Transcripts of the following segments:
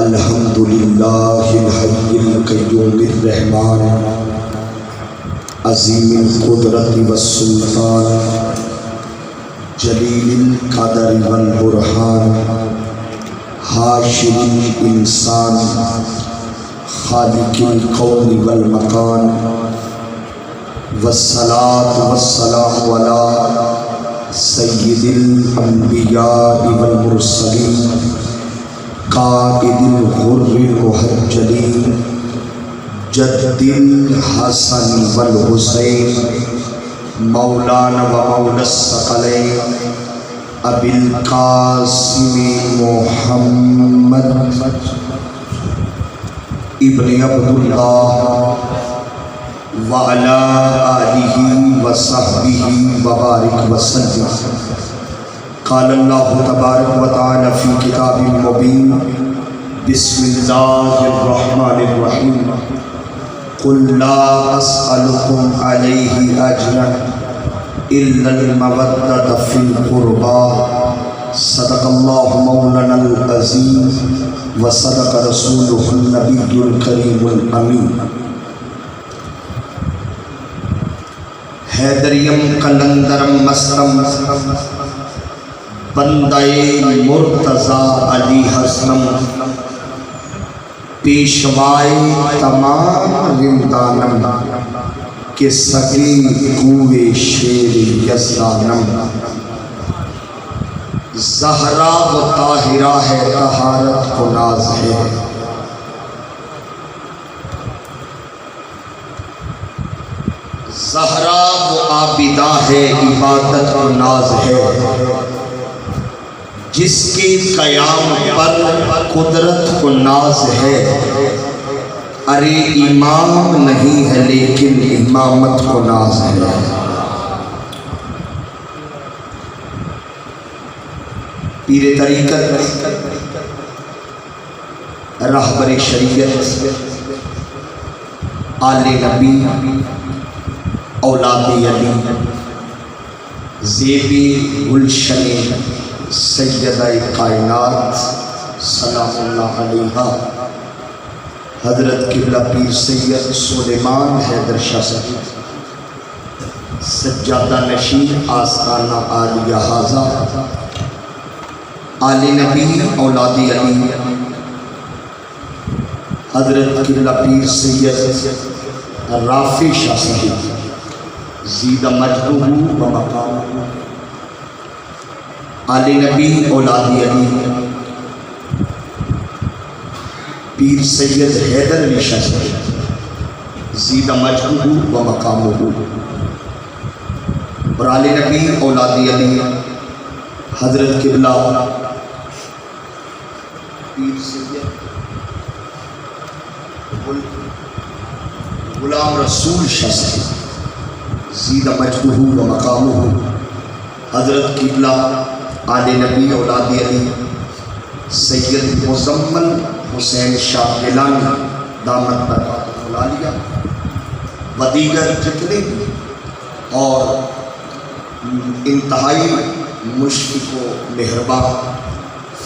الحمد للہ الحی القیوم الرحمن عظیم القدرت والسلطان جلیل القدر والبرہان حاشر الانسان خالق الکون والمکان والصلاة والسلام علی سید الانبیاء والمرسلین قائد الغر المحجلین جد الحسن والحسین مولانا و مولا الثقلین ابی القاسم محمد ابن عبداللہ وعلی آلہ وصحبہ وبارک وسلم۔ قال اللہ تبارک و تعالی فی کتاب مبین بسم اللہ الرحمن الرحیم قل لا اسألکم علیہ اجرا الا المودۃ فی القربى صدق اللہ مولانا العظیم وصدق رسولہ النبی الکریم الامین۔ حیدریم قلندرم مستم بندہ مرتضیٰ علی حسنم پیشوائے تمام رندانم کے سگے کوئے شیر یزدانم۔ زہرا و طاہرہ ہے طہارت کو ناز ہے، زہرا و عابدہ ہے عبادت کو ناز ہے، جس کے قیام پر قدرت کو ناز ہے۔ ارے امام نہیں ہے لیکن امامت کو ناز ہے۔ پیر طریقت رہبر شریعت آل نبی اولاد علی زیبی گلشن سیدہ کائنات سلام اللہ علیہا حضرت قبلہ پیر سید سلیمان حیدر شاہ صاحب سجادہ نشین آستانہ عالیہ حاضہ آل نبی اولاد علی حضرت قبلہ پیر سید رافع شاہ صاحب زیدہ مجدہ و مقامہ آل نبی اولاد علی پیر سید حیدر علی شاہ صاحب زیدہ مجدہ و مقامہ اور آل نبی اولاد علی حضرت قبلہ پیر سید غلام رسول شاہ صاحب زیدہ مجدہ و مقامہ حضرت قبلہ آل نبی اولاد علی سید مزمل حسین شاہ گیلانی دامت برکاتہ العالیہ و دیگر جتنے اور انتہائی مشفق و مہربان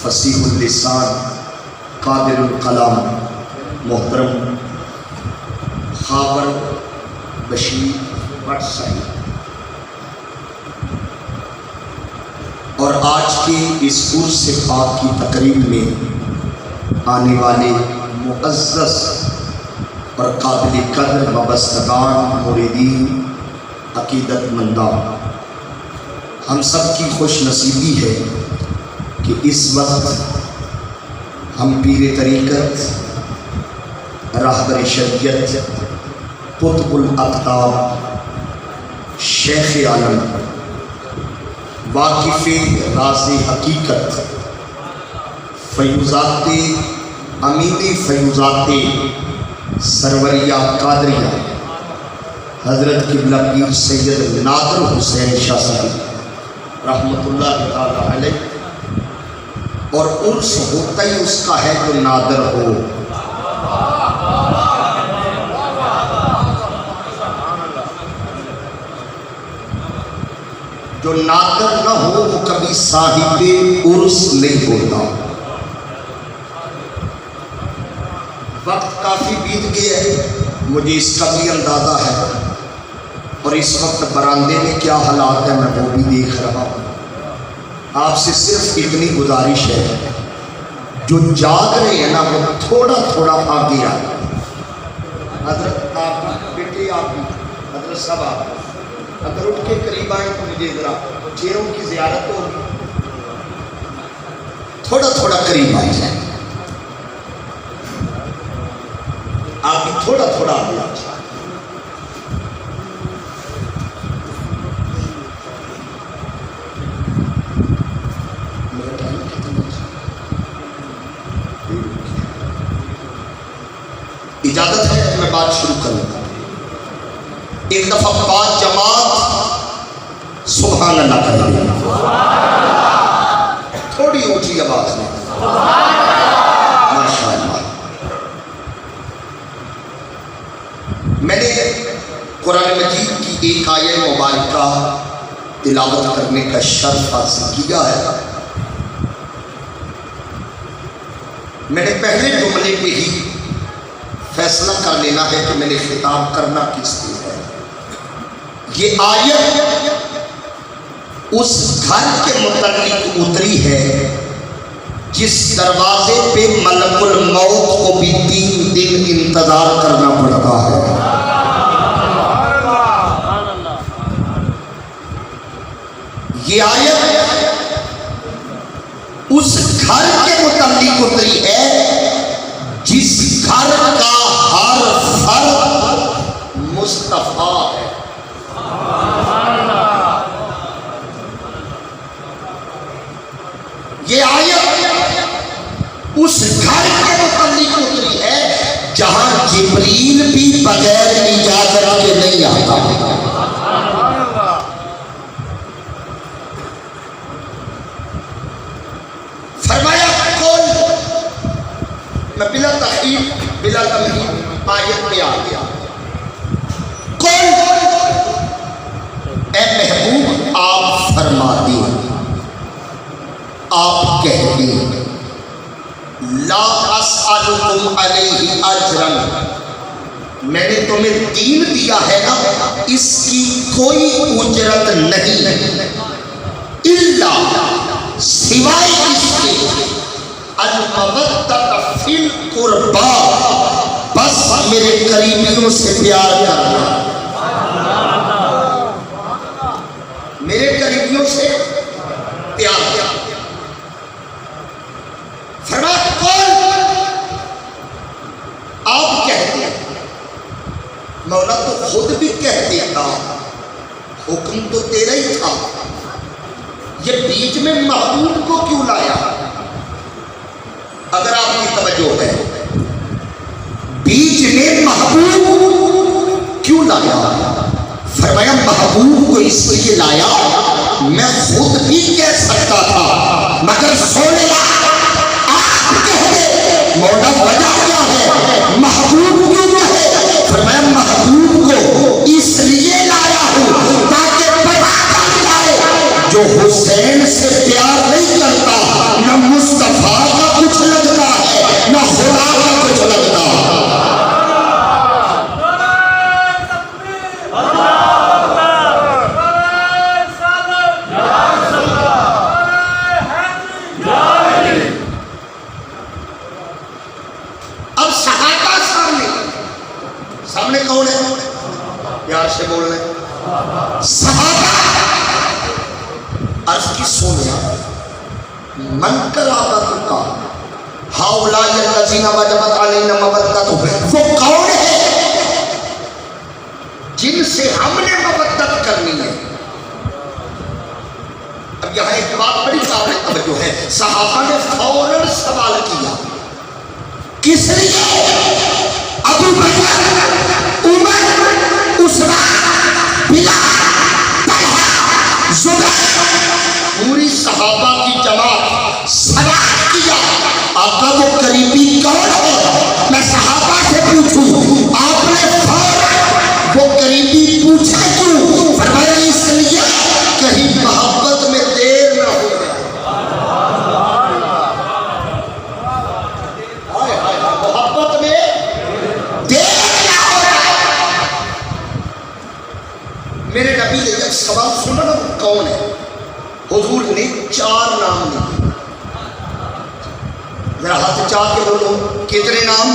فصیح اللسان قادر الکلام محترم خاور بشیر بٹ صاحب اور آج کی اس عرس پاک کی تقریب میں آنے والے معزز اور قابل قدر وابستگان مریدین عقیدت مندان، ہم سب کی خوش نصیبی ہے کہ اس وقت ہم پیر طریقت رہبر شریعت قطب الاقطاب شیخ عالم واقف راز حقیقت فیوزات امین فیوزات سروریہ قادریہ حضرت قبلہ پیر سید نادر حسین شاہ صاحب رحمۃ اللہ تعالی علیہ، اور عرس ہوتا ہی اس کا ہے تو نادر ہو۔ جو نادر نہ ہو وہ کبھی صاحب عرس نہیں ہوتا۔ گیا ہے، مجھے اس کا بھی اندازہ ہے، اور اس وقت برآمدے میں کیا حالات ہے میں وہ بھی دیکھ رہا ہوں۔ آپ سے صرف اتنی گزارش ہے، جو جاگ رہے ہیں نا وہ تھوڑا تھوڑا آگے آ۔ حضرت آپ بیٹے، آپ بھی حضرت صاحب، آپ اگر اٹھ کے قریب آئیں تو مجھے ذرا چہروں کی زیارت ہوگی، تھوڑا تھوڑا قریب آ جائیں، آپ بھی تھوڑا تھوڑا آگے آ جائیں۔ اجازت ہے میں بات شروع کروں گا۔ ایک دفعہ بعد جماعت سبحان اللہ کریں، تھوڑی اونچی آواز میں، ماشاء اللہ۔ میں نے قرآن مجید کی ایک آیت مبارکہ تلاوت کرنے کا شرف حاصل کیا ہے۔ میں نے پہلے جملے پہ ہی فیصلہ کر لینا ہے کہ میں نے خطاب کرنا کس لیے ہے۔ یہ آیت اس گھر کے متعلق اتری ہے جس دروازے پہ ملک الموت کو بھی 3 دن انتظار کرنا پڑتا ہے۔ یہ آیت اس گھر کے متعلق اتری ہے جس گھر کا ہر فرد مصطفیٰ ہے۔ یہ آیت اس گھر کے متعلق اتری ہے جہاں جبریل بھی بغیر اجازت کے نہیں آتا۔ فرمایا کون، میں بلا تخیر بلا تمہید آیت میں آ گیا، کون اے محبوب آپ فرما دیں، آپ کہہ دیں لا اسألکم علیہ اجرا، میں نے تمہیں دین دیا ہے نا اس کی کوئی اجرت نہیں، الا سوائے اس کے المودۃ فی القربی، بس میرے قریبیوں سے پیار کرنا، میرے قریبیوں سے پیار کرنا۔ فرمایا کون، آپ کہتے ہیں، مولا تو خود بھی کہہ دیتا، حکم تو تیرا ہی تھا، یہ بیچ میں محبوب کو کیوں لایا؟ اگر آپ کی توجہ ہے، بیچ میں محبوب کیوں لایا؟ فرمایا محبوب کو اس لیے لایا، میں خود بھی کہہ سکتا تھا مگر سونے آپ کہہ دے مولا وجہ کیا ہے، محبوب کیوں کہے؟ فرمایا محبوب کو اس لیے لایا ہوں تاکہ پتا چل جائے جو حسین سے پیار نہیں کرتا نہ مصطفیٰ کا کچھ لگتا ہے نہ خدا کا کچھ لگتا۔ اب صحابہ سامنے کون ہے؟ پیار سے بول رہے صحابہ عرض کی سونیا من قرابت کا ہاؤلاء الذین وجبت علینا مودۃ، وہ کون ہے جن سے ہم نے مودت کرنی ہے؟ اب یہاں ایک بات بڑی قابل توجہ ہے، صحابہ نے فوراً سوال کیا، کس لیے؟ ابو بکر، عمر، عثمان، بلال، طلحہ، زبیر، پوری صحابہ کی جماعت سوال کیا آقا وہ قریبی کون ہے؟ میں صحابہ سے پوچھوں، آپ نے فوراً وہ قریبی پوچھے کیوں؟ فرمایا اس لیے کہیں محبت میں دیر نہ ہو جائے۔ محبت میں دیر میرے نبی نے جب سوال سنا نا وہ کون ہے، حضور نے 4 نام لیے. ذرا ہاتھ چاہ کے بولو کتنے نام؟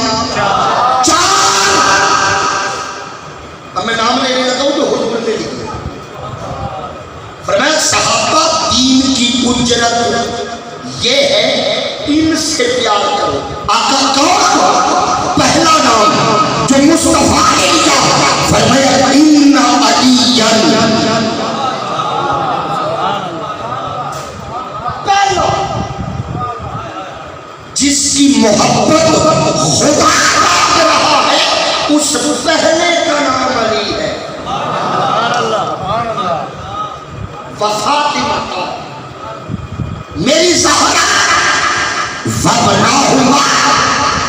4. اب میں نام لینے لگا ہوں تو حضور نے لکھے. فرمایا صحابہ دین کی اجرت یہ ہے ان سے پیار کرو. آقا کون؟ پہلا نام جو مصطفیٰ نے لکھا، فرمایا ان علیٰ. پہلا جس کی محبت خدا کا رہا ہے اس پہلے کا نام علی ہے. وفاطمہ میری زہرا وابناہما،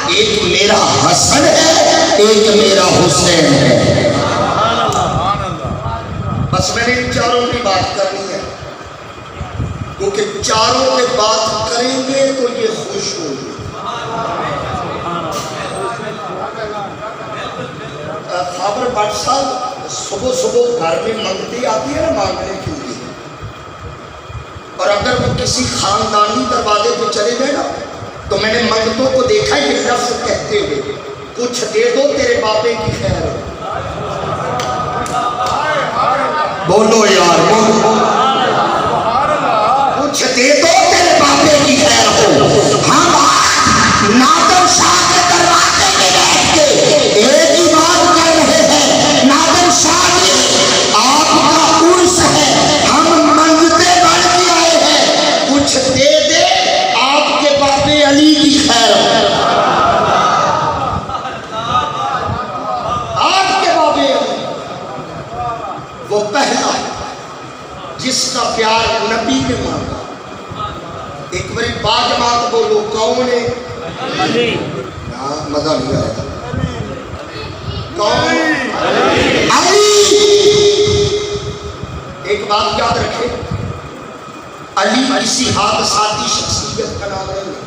ایک میرا حسن ہے ایک میرا حسین ہے. بس میں نے ان 4 کی بات کرنی ہے کیونکہ 4 پہ بات کریں گے تو یہ خوش ہوں گے. خابر بٹ صاحب صبح صبح گھر میں منگتی آتی ہے نا مانگنے کے لیے، اور اگر وہ کسی خاندانی دروازے پہ چلے گئے نا تو میں نے منگتوں کو دیکھا یہ لفظ کہتے ہوئے، کچھ دے دو تیرے بابے کی خیر ہو. بولو یار بولو، کچھ دے دو تیرے بابے کی خیر ہو. ہم نادر شاہ کے دروازے میں بیٹھ کے ایک ہی بات کر رہے ہیں، نادر شاہ جی آپ کا عرس ہے، ہم منگتے بڑھ کے آئے ہیں، کچھ دے دے آپ کے بابے علی کی خیر ہو. آپ کے بابے علی وہ پہلا جس کا پیار نبی نے مانگا. ایک بڑی باجمات بولو کون ہے؟ علی. مزہ نہیں آیا. کون؟ علی. ایک بات یاد رکھے، علی کسی حادثاتی شخصیت کا نام نہیں ہے.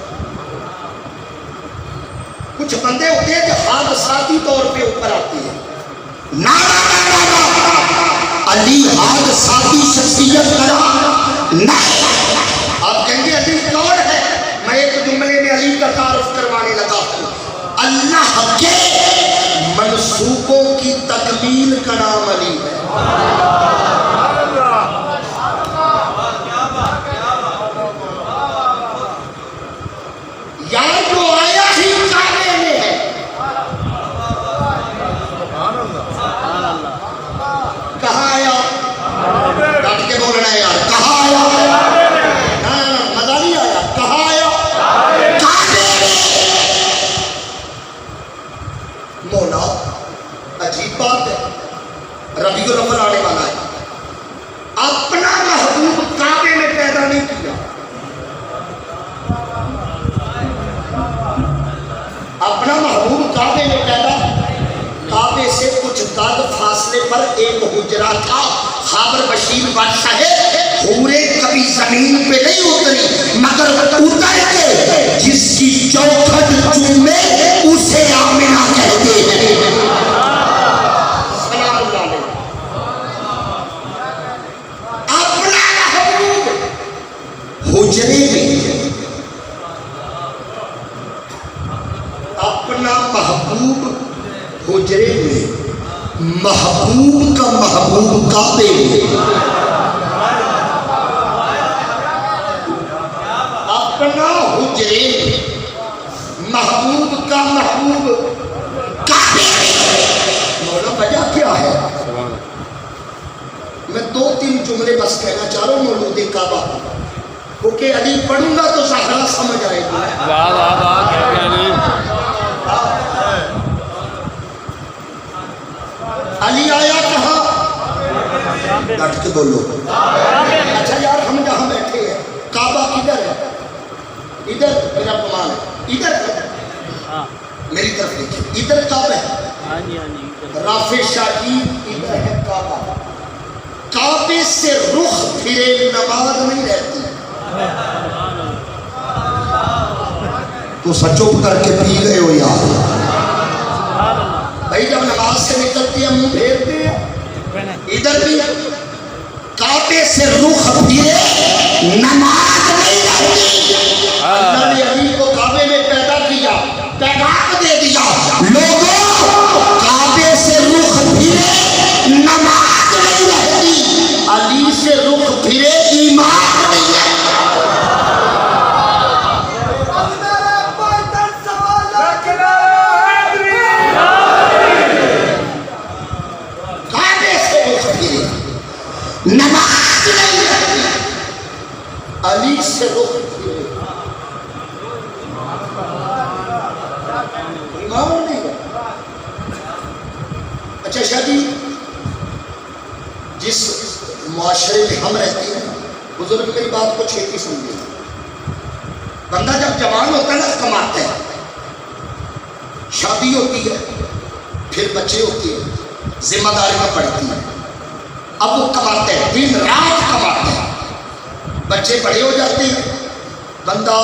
کچھ بندے ہوتے ہیں جو حادثاتی طور پہ اوپر آتے ہیں. نا علی حادثاتی شخصیت کا نام نہیں. آپ کہیں گے علی کون ہے؟ میں ایک جملے میں علی کا تعارف کروانے لگا ہوں. اللہ کے منصوبوں کی تکمیل کا نام علی ہے. یا جو آیا ہی کعبے میں ہے. کہاں آیا؟ ڈٹ کے بولنا ہے یار. کہاں آیا؟ مزہ نہیں آیا. کہاں آیا؟ کعبے میں. مولا عجیب بات ہے، ربیع الاول آنے والا ہے، اپنا محبوب کعبے میں پیدا نہیں کیا. اپنا محبوب کعبے میں پیدا، کعبے سے کچھ قد فاصلے پر ایک حجرہ تھا. خابر بشیر بادشاہ ہے، حوریں کبھی زمین پہ نہیں اتری مگر اتر کے جس کی چوکھٹ چومے اسے آمنہ کہتے ہیں. سلام اللہ علیہ. اپنا محبوب حجرے میں، اپنا محبوب حجرے میں، محبوب کا محبوب کعبے میں. اپنا حجرے میں، محبوب کا محبوب کعبے میں. مولا وجہ کیا ہے؟ میں 2-3 جملے بس کہنا چاہ رہا ہوں مولود کعبہ، کیونکہ علی پڑھوں گا تو زہرا سمجھ آئے گا. کیا کہنا علی آیا کہاں؟ ڈٹ کے بولو. اچھا یار ہم جہاں بیٹھے ہیں کعبہ کدھر ہے؟ ادھر میرا گمان ہے، ادھر میری طرف دیکھیں، ادھر کعبہ ہے. رافع شاہی ادھر ہے کعبہ. کعبے سے رخ پھرے نماز نہیں رہتی. تو سچوپ کر کے پی گئے ہو یار. بھائی جب نماز سے نکلتی ہے منہ پھیرتے ہیں، ادھر بھی کعبے سے رخ پھرے نماز نہیں رہتی. اللہ نے علی کو کعبے میں پیدا کیا, پیغام دے دیا, لوگوں کعبے سے رخ پھرے نماز نہیں رہتی, علی سے رخ پھرے ایمان نہیں رہتی. نماز نہیں رہتی, علی سے رخ پھرے ایمان نہیں رہتا. اچھا شاہ جی, جس معاشرے میں ہم رہتے ہیں, بزرگ میری بات کو چھیتی سمجھے, بندہ جب جوان ہوتا ہے نا کماتا ہے, شادی ہوتی ہے, پھر بچے ہوتے ہیں, ذمہ داریاں پڑتی ہیں, اب وہ کماتے ہیں, دن رات کماتے ہیں, بچے بڑے ہو جاتے ہیں, بندہ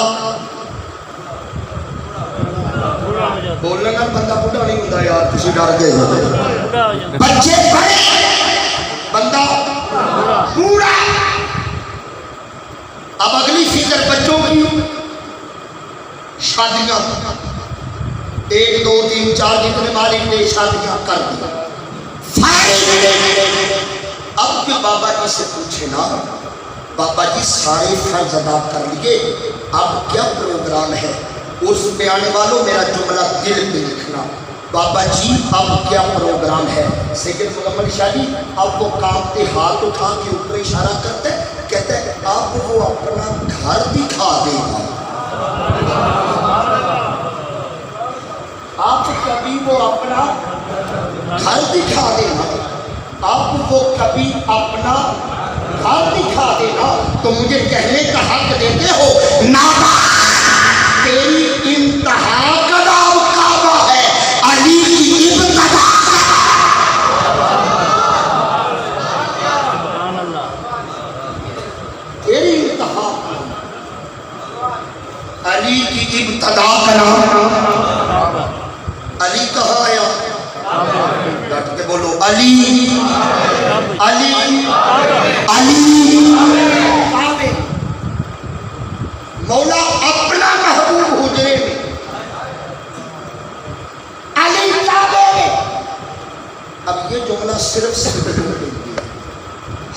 بولنا بندہ بوڑھا نہیں ہوتا یار, تسی ڈر گئے, بچے بڑے, بندہ بوڑھا. اب اگلی فکر بچوں کی, شادیاں 1 2 3 4 جتنے مالک نے شادیاں کر دی. اب کہ بابا جی سے پوچھے نا, بابا جی سارے فرض ادا کر لیے, اب کیا پروگرام ہے؟ اس پہ آنے والوں میرا جملہ دل پہ لکھنا, بابا جی اب کیا پروگرام ہے؟ سید محمد شاہ جی اب وہ کانپتے ہاتھ اٹھا کے اوپر اشارہ کرتے, کہتے ہیں اب وہ اپنا گھر دکھا دے گا. اب کبھی وہ اپنا گھر دکھا دے گا, اب وہ کبھی اپنا گھر دکھا دے گا. تو مجھے کہنے کا حق دیتے ہو نابا, تیری انتہا کا نام کعبہ ہے, علی کی ابتدا. تیری انتہا علی کی ابتدا کا نام. علی کہاں آیا؟ ڈٹ کے بولو, علی علی علی. مولا اپنا محبوب حجرے میں, علی کعبے میں. اب یہ جملہ صرف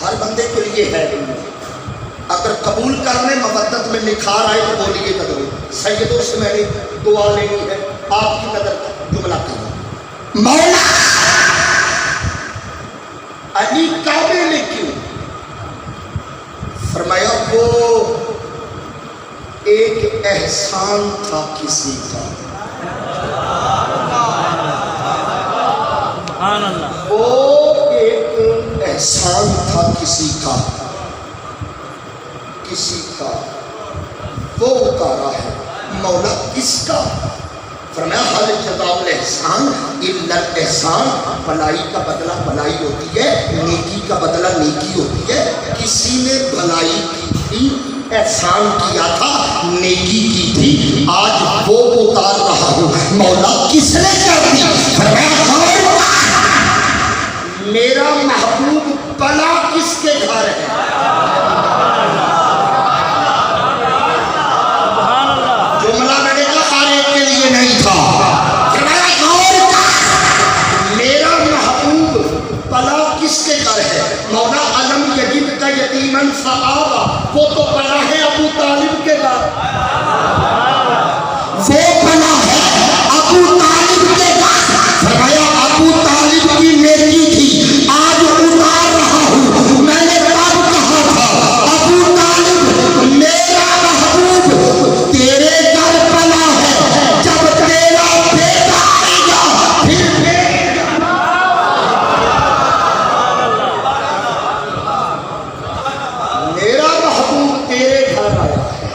ہر بندے کے لیے ہے, اگر قبول کرنے مودت میں نکھار آئے تو بولیے قدر. سیدوں سے میں نے دعا لینی ہے, آپ کی نظر جملہ کرنا. مولا علی کعبے میں کیوں؟ فرمایا وہ ایک احسان تھا کسی کا, وہ ایک احسان تھا کسی کا, کسی کا وہ اتارا ہے. مولا کس کا؟ فرمایا حل جزاء الاحسان الا الاحسان, بھلائی کا بدلہ بھلائی ہوتی ہے, نیکی کا بدلہ نیکی ہوتی ہے. کسی نے بھلائی کی تھی, احسان کیا تھا, نیکی کی تھی, آج وہ اتار رہا ہوں. مولا کس نے کر دی؟ فرمایا میرا محبوب بلا کس کے گھر ہے؟ جملہ میں نے کہا ہر ایک کے لیے نہیں تھا. میرا محبوب بلا کس کے گھر ہے؟ مولا علم یجد کا یتیمن فآوا, وہ تو بلا ہے ابو طالب کے گھر, وہ بلا ہے ابو طالب کے گھر. فرمایا ابو طالب کی نیکی تھی, آج اتار رہا ہوں. میں نے کب کہا تھا ابو طالب میرا محبوب تیرے گھر بلا ہے, جب تیرا بیٹا آئے گا پھر میرا محبوب تیرے گھر آیا ہے,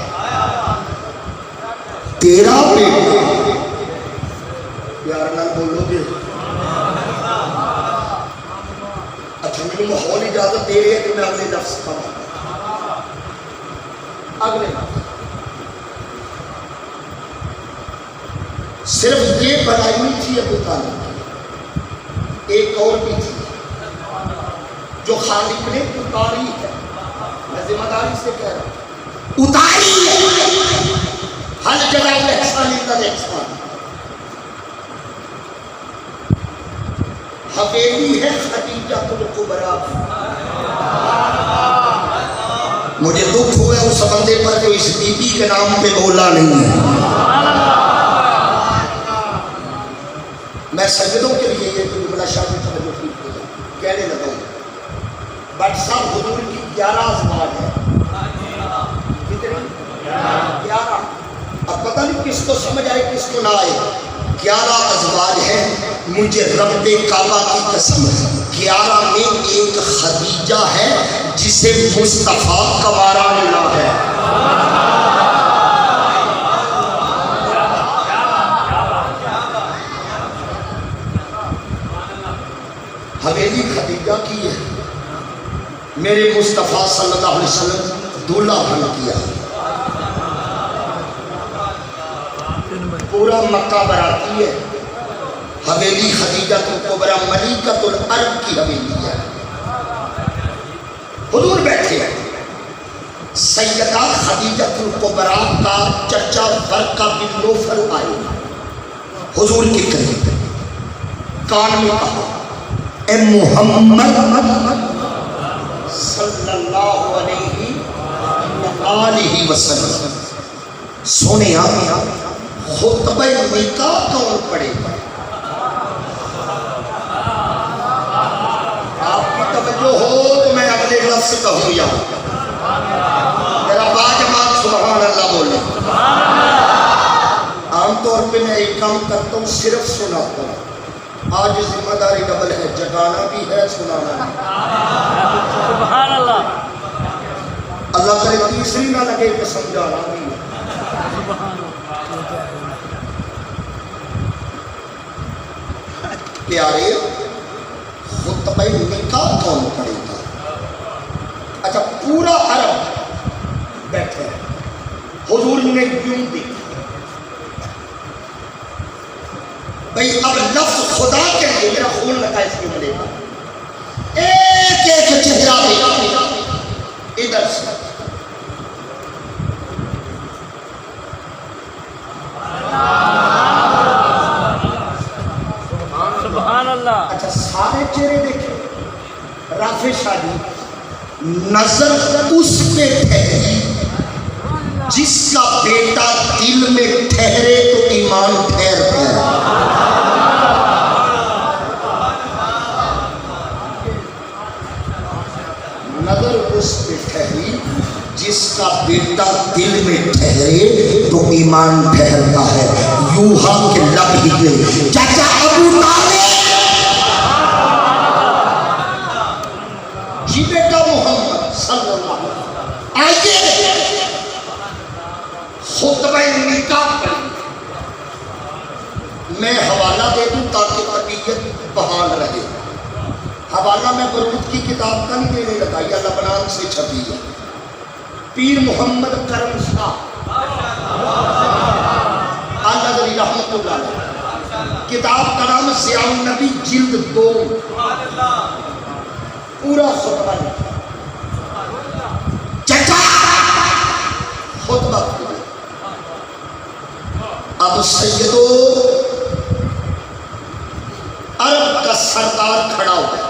تیرا بیٹا. پیار نال بولو گے؟ اچھا میرے ماحول اجازت دے رہے ہیں کہ میں اگلے لفظ کا اگلے صرف یہ بھلائی نہیں تھی ابو طالب کی, ایک اور بھی تھی. جو خالق نے اتاری ہے، میں ذمہ داری سے کہہ رہا ہوں، اتاری ہے، ہر جگہ احسان الا احسان۔ حویلی ہے خدیجہ الکبریٰ۔ مجھے دکھ ہوا اس بندے پر جو اس بی بی کے نام پہ بولا نہیں ہے۔ میں سجدوں کے لیے یہ جملہ شامل توجہ کہنے لگا ہوں، بٹ صاحب حضور کی 11 ازواج ہے۔ کتنی؟ 11۔ اب پتہ نہیں کس کو سمجھ آئے کس کو نہ آئے۔ 11 ازواج ہیں، مجھے رب کعبہ کی قسم 11 میں ایک خدیجہ ہے جسے مصطفیٰ کنوارا ملا ہے۔ حویلی خدیجہ کی ہے، میرے مصطفیٰ صلی اللہ علیہ وسلم دولہا بن کیا، پورا مکہ براتی ہے۔ حویلی خدیجہ الکبریٰ ملیکۃ العرب کی حویلی ہے۔ حضور بیٹھے ہیں، سیدہ خدیجہ الکبریٰ کا چچا ورقہ بن نوفل آئے حضور کے قریب، کان میں کہا اے محمد صلی اللہ علیہ وآلہ وسلم، سونے خطبہ نکاح کون پڑھے گا؟ آپ کی توجہ ہو تو میں اگلے لفظ کہوں یا میرا باجماعت سبحان اللہ بولے۔ عام طور پہ میں ایک کام کرتا ہوں، صرف سناتا ہوں۔ آج ذمہ داری ڈبل ہے، جگانا بھی ہے، سنانا بھی۔ سبحان اللہ۔ اللہ کرے تیسری نہ لگے کہ سمجھانا بھی ہے۔ پیارے خطبہ نکاح کون پڑھے گا؟ اچھا پورا عرب بیٹھے، حضور نے یوں دیکھا، بھئی اب لفظ خدا کے لیے میرا خون لگا اس کے ملے گا، ایک ایک چہرہ دیکھا ادھر سے سبحان اللہ۔ اچھا سارے چہرے دیکھیں، رافع شادی نظر اس پہ ٹھہری جس کا بیٹا دل میں ٹھہرے تو ایمان ٹھہرتا ہے۔ نظر اس پہ ٹھہری جس کا بیٹا دل میں ٹھہرے تو ایمان ٹھہرتا ہے۔ یوحا کے لب ہی گئے، چاچا ابو طالب جی بیٹا محمد صلی اللہ علیہ وسلم آئیے خطبہ نکاح پر میں حوالہ دے دوں تاکہ طبیعت بحال رہے۔ حوالہ میں برود کی کتاب کا نہیں دینے لگا، یہ لبنان سے چھپی ہے، پیر محمد کرم شاہ النظری رحمۃ اللہ علیہ، کتاب کا نام ضیاء النبی جلد 2، پورا خطبہ لکھا۔ چچا خطبہ کیا، اب سیدو عرب کا سردار کھڑا ہو گیا،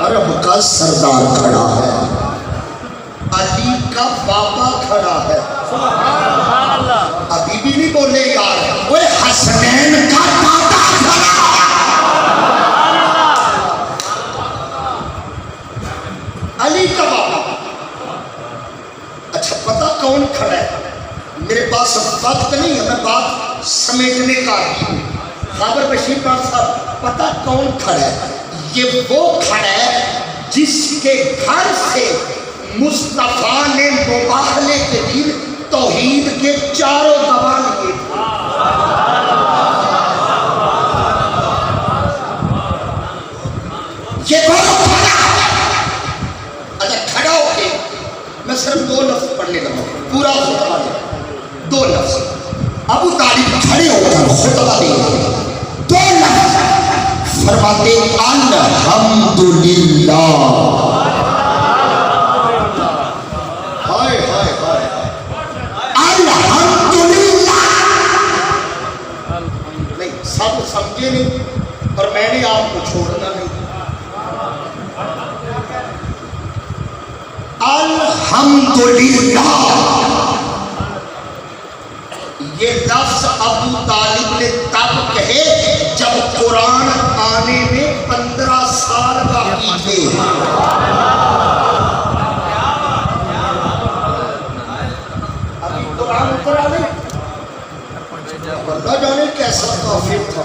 عرب کا سردار کھڑا ہے، علی کا بابا کھڑا ہے، سبحان اللہ۔ ابھی بھی نہیں بولے یار، وہ حسنین کا دادا کھڑا ہے، علی کا بابا۔ اچھا پتہ کون کھڑا ہے؟ میرے پاس وقت نہیں ہے، میں بات سمیٹنے کا ہوں۔ خابر بشیر پاک صاحب پتہ کون کھڑا ہے؟ یہ وہ کھڑا ہے جس کے گھر سے مصطفیٰ نے مباہلے کے دن توحید کے چاروں گواہ لیے تھے۔ یہ بڑا کھڑا ہے۔ اچھا کھڑا ہو کے میں صرف 2 لفظ پڑھنے لگا، پورا خطبہ ہے 2 لفظ۔ ابو طالب کھڑے ہو کر الحمدللہ ہائے ہائے ہائے الحمدللہ نہیں سب سمجھے نہیں اور میں نے آپ کو چھوڑنا نہیں الحمدللہ یہ لفظ ابو طالب نے تب کہے جب قرآن آنے میں 15 سال باقی تھے ابھی قرآن اترا نہیں اللہ جانے کیسا کافر تھا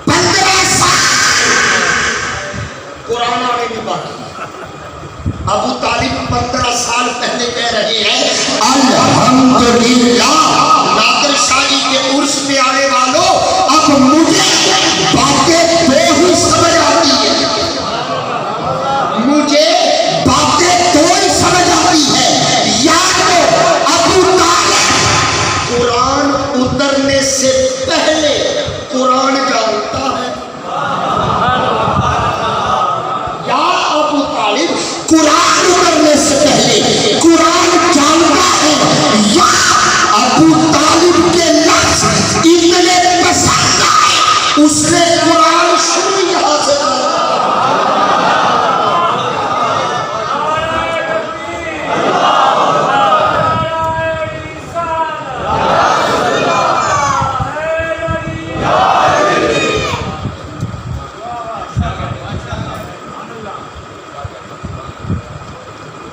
15 سال قرآن آنے میں باقی ابو طالب 15 سال پہلے کہہ رہے ہیں الحمدللہ نادر شاہی کے عرس میں آنے والوں اب مجھے باتیں دو ہی سمجھ آتی ہے مجھے باتیں دو ہی سمجھ آتی ہے یا تو ابو طالب قرآن اترنے سے پہلے قرآن جانتا ہے یا ابو طالب قرآن اترنے سے پہلے قرآن جانتا ہے یا ابو طالب کے لفظ اتنے پسند آئے اس نے قرآن شروع یہاں سے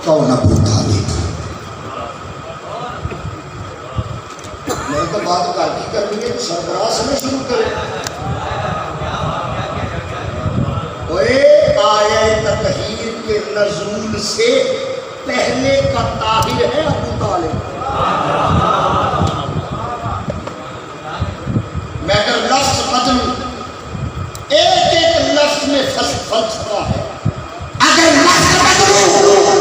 کون ابو طالب میں تو بات کاٹی کرنی ہے سربراہ سے میں شروع کروں آیت تطہیر کے نزول سے پہلے کا طاہر ہے ابو طالب میں اگر لفظ بدلوں ایک ایک لفظ میں فلسفہ ہے اگر لفظ بدلوں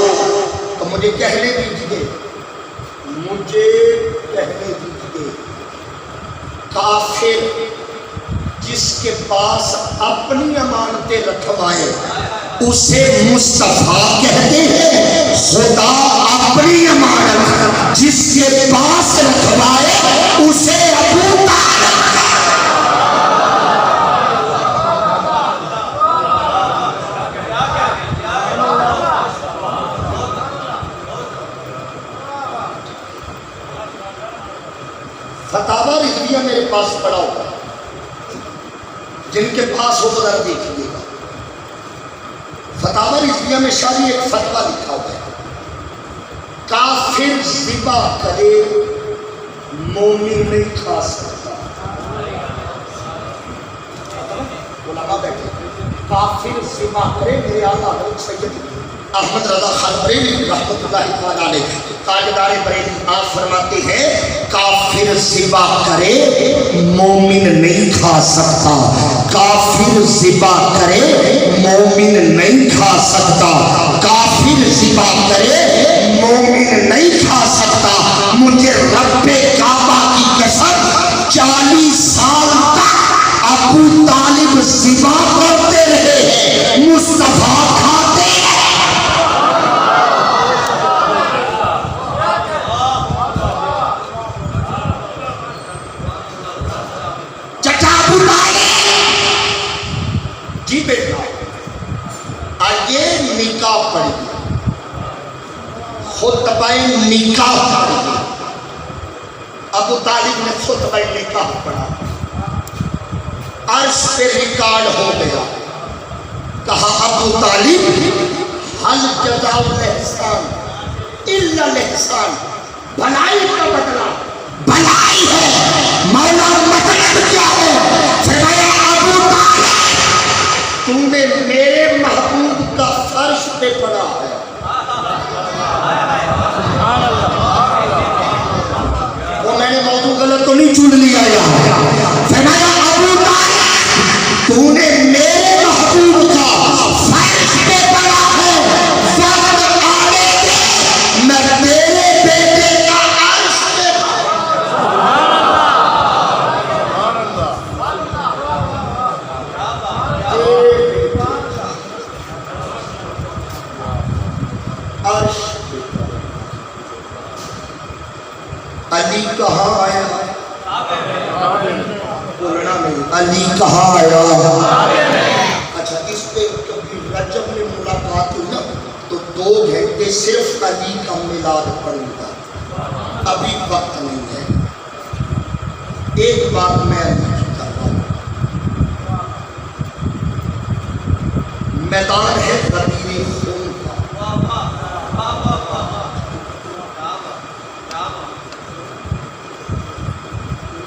تو مجھے کہنے دیجیے کافر جس کے پاس اپنی امانتیں رکھوائے اسے مصطفیٰ کہتے ہیں خدا اپنی امانت جس کے پاس رکھوائے اسے ابو طالب فتاوی رضویہ میرے پاس پڑا ہوگا جن کے پاس ہو ذرا دیکھیے گا فتاوی رضویہ میں شاید ایک فتویٰ لکھا ہوا ہے کافر ذبح کرے مومن نہیں کھا سکتا علماء بیٹھے کافر ذبح کرے میرے آقا حضرت سید احمد رضا خان بریلوی رحمۃ اللہ تعالیٰ علیہ تاجدار بریلوی آپ فرماتے ہیں کافر ذبح کرے مومن نہیں کھا سکتا کافر ذبح کرے مومن نہیں کھا سکتا کافر ذبح کرے مومن نہیں کھا سکتا مجھے رب کعبہ کی قسم 40 سال تک ابو طالب ذبح کرتے رہے مصطفیٰ کھاتے جی بیٹا آئیے نکاح پڑھیے خطبہ نکاح پڑھیے ابو طالب نے خطبہ نکاح پڑھا عرش پہ ریکارڈ ہو گیا کہا ابو طالب حل جزاء الاحسان الا الاحسان بھلائی کا بدلہ بھلائی ہے مولا مطلب کیا ہے فرمایا ابو طالب تو نے میرے محبوب کا فرش پہ پڑا ہے وہ میں نے موضوع غلط تو نہیں چن لیا فرمایا ابو طالب تو نے میرے محبوب کا فرش پہ پڑا ہے وقت آنے دے میں تیرے بیٹے کا عرش پہ پڑا علی کہاں آیا؟ اچھا اس پہ کبھی رجب میں ملاقات ہوئی نا تو 2 گھنٹے صرف علی کا میلاد پڑھوں گا، ابھی وقت نہیں ہے۔ ایک بات میں علی کی کر رہا ہوں، میدان ہے غدیر خون کا،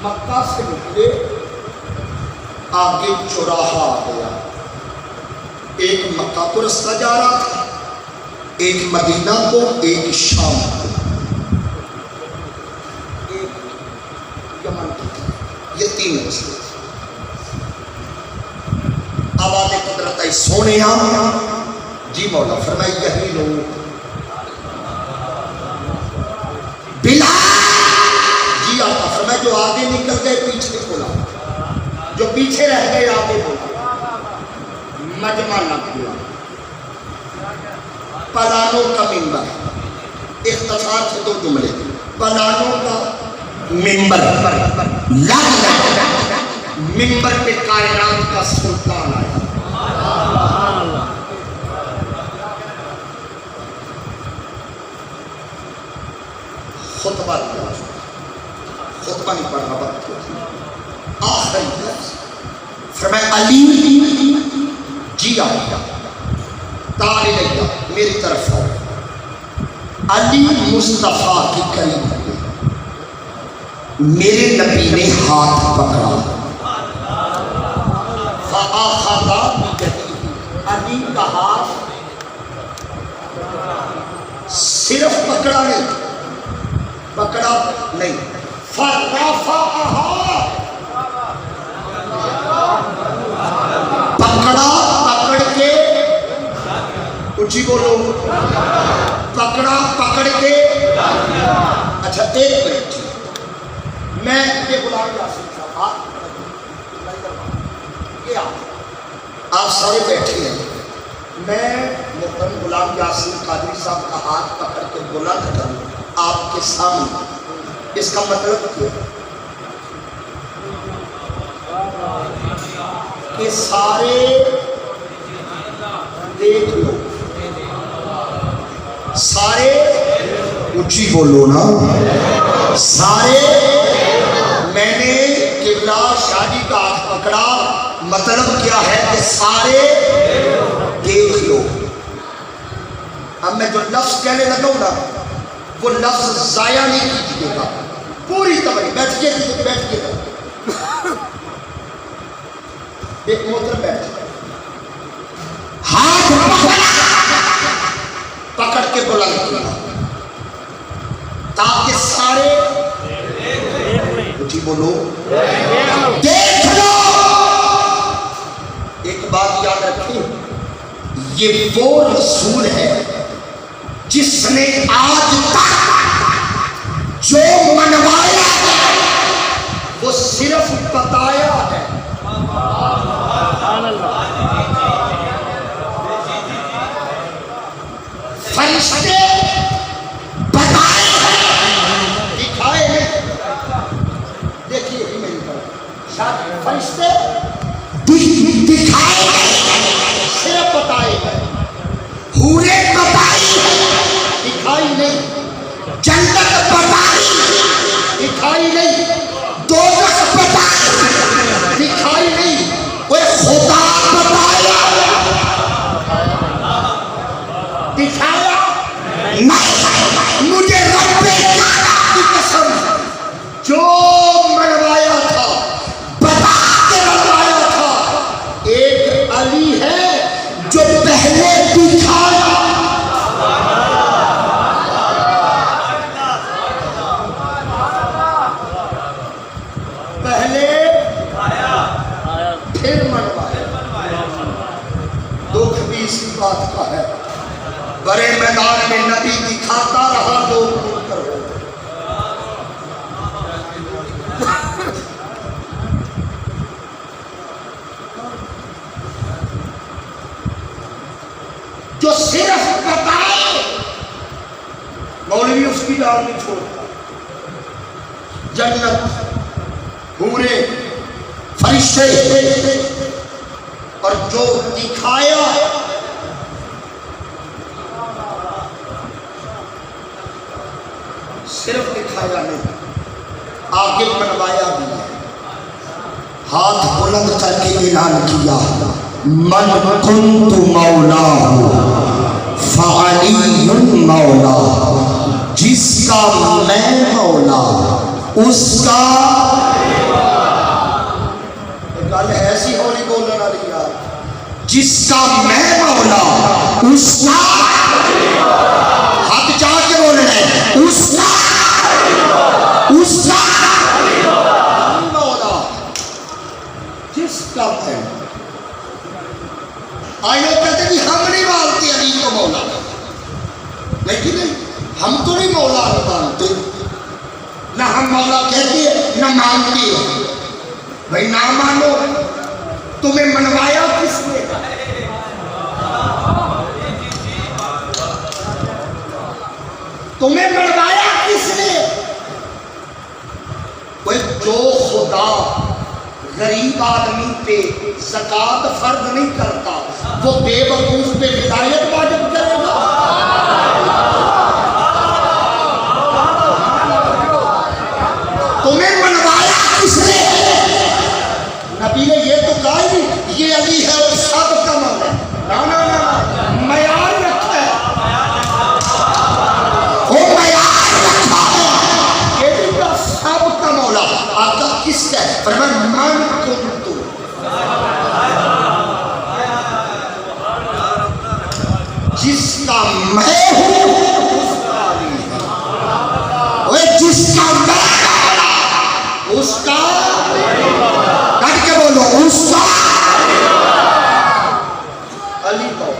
مکہ سے نکلے، آگے چوراہا آ گیا، ایک مکہ کو رستہ جا رہا تھا، ایک مدینہ کو، ایک شام کو، ایک یمن کو، یہ 3 رستے۔ آواز قدرت ہے سونے جی مولا فرمائی یہی لوگ جی آقا فرمائی جو آگے نکل گئے پیچھے بولا، جو پیچھے رہ گئے آگے بولا، مجمع لگ گیا، پلانوں کا منبر، اختصار سے 2 جملے، پلانوں کا منبر لگ منبر پہ کائنات کا سلطان آیا۔ سبحان اللہ۔ خطبہ دیا، خطبہ نہیں پڑھنا وقت ہوتی، آخری درس فرمایا علی جی آیا تعالی لیا میری طرف آؤ، علی مصطفیٰ کی قریب ہوئے، میرے نبی نے ہاتھ پکڑا، فآخذ بِیدِهِ، علی کا ہاتھ صرف پکڑا نہیں، فرفعہا، پکڑا، پکڑ کے اچھی بولو، پکڑا پکڑ کے، اچھا ایک منٹ میں یہ غلام یاسین صاحب آپ سارے بیٹھے ہیں، میں محترم غلام یاسین قادری صاحب کا ہاتھ پکڑ کے بلند کروں آپ کے سامنے، اس کا مطلب کیا کہ سارے دیکھ لو، سارے اونچی بولو نا، سارے میں نے قبلہ شادی کا ہاتھ پکڑا، مطلب کیا ہے کہ سارے دیکھ لو۔ اب میں جو لفظ کہنے لگا ہوں نا وہ لفظ ضائع نہیں کیجیے گا، پوری توجہ، بیٹھیے بیٹھیے گا، ایک محترم بیٹھ ہاتھ پکڑ کے بلند کیا تاکہ سارے اٹھی بولو دیکھ لو۔ ایک بات یاد رکھیں، یہ وہ رسول ہے جس نے آج تک جو منوایا وہ صرف بتایا ہے۔ سبحان اللہ۔ فرشتے بتائے ہیں، دکھائے نہیں۔ دیکھیے میری طرف، شاید فرشتے دکھائے صرف بتائے ہیں، حوریں بتائی دکھائی نہیں، جنت بتائی دکھائی نہیں، دوزخ بتائی دکھائی نہیں، وہ خدا بتایا دکھایا نہیں۔ مجھے رب کائنات کی قسم جو منوایا تھا بتا کے منوایا تھا، ایک علی ہے جو پہلے دکھایا، پہلے پھر منوایا۔ دکھ بھی اسی بات کا ہے، بڑے میدان میں نبی دکھاتا رہا، لوگ منکر ہو گئے۔ جو صرف بتائے مولوی اس کی ڈال نہیں چھوڑتا، جنت حوریں فرشتے شيء، اور جو دکھایا صرف دکھایا نہیں، آگے بنوایا بھی ہے۔ ہاتھ بلند کر کے اعلان کیا، من کنت مولاہ فعلی مولا، جس کا میں مولا اس کا گل ایسی ہولی بولنے والی یار، جس کا میں مولا اس کا، ہاتھ چاہ کے بول رہے ہیں، اس کا مولا، جس کا میں۔ آئے لوگ کہتے ہیں ہم نہیں مانتے علی کو مولا، لیکن ہم تو نہیں مولا مانتے، نہ ہم مولا کہتے ہیں نہ مانتے ہیں۔ بھائی نہ مانو، تمہیں منوایا کس نے؟ تمہیں منوایا کس نے؟ کوئی جو خدا غریب آدمی پہ زکوٰۃ فرض نہیں کرتا، وہ بے وقوف پہ ہدایت واجب کرے گا؟ تمہیں منوایا کس نے؟ نبی نے یہ تو کہا ہی نہیں یہ علی ہے اور سب کا مولا ہے، نہ معیار رکھا ہے، وہ معیار رکھا ہے، یہ بھی کہا سب کا مولا۔ آقا کس کا ہے؟ فرمایا من کنت، جس کا میں ہوں اس کا علی ہے، وہ جس کا میں اس کا، کٹ کے بولو اس کا علی کو۔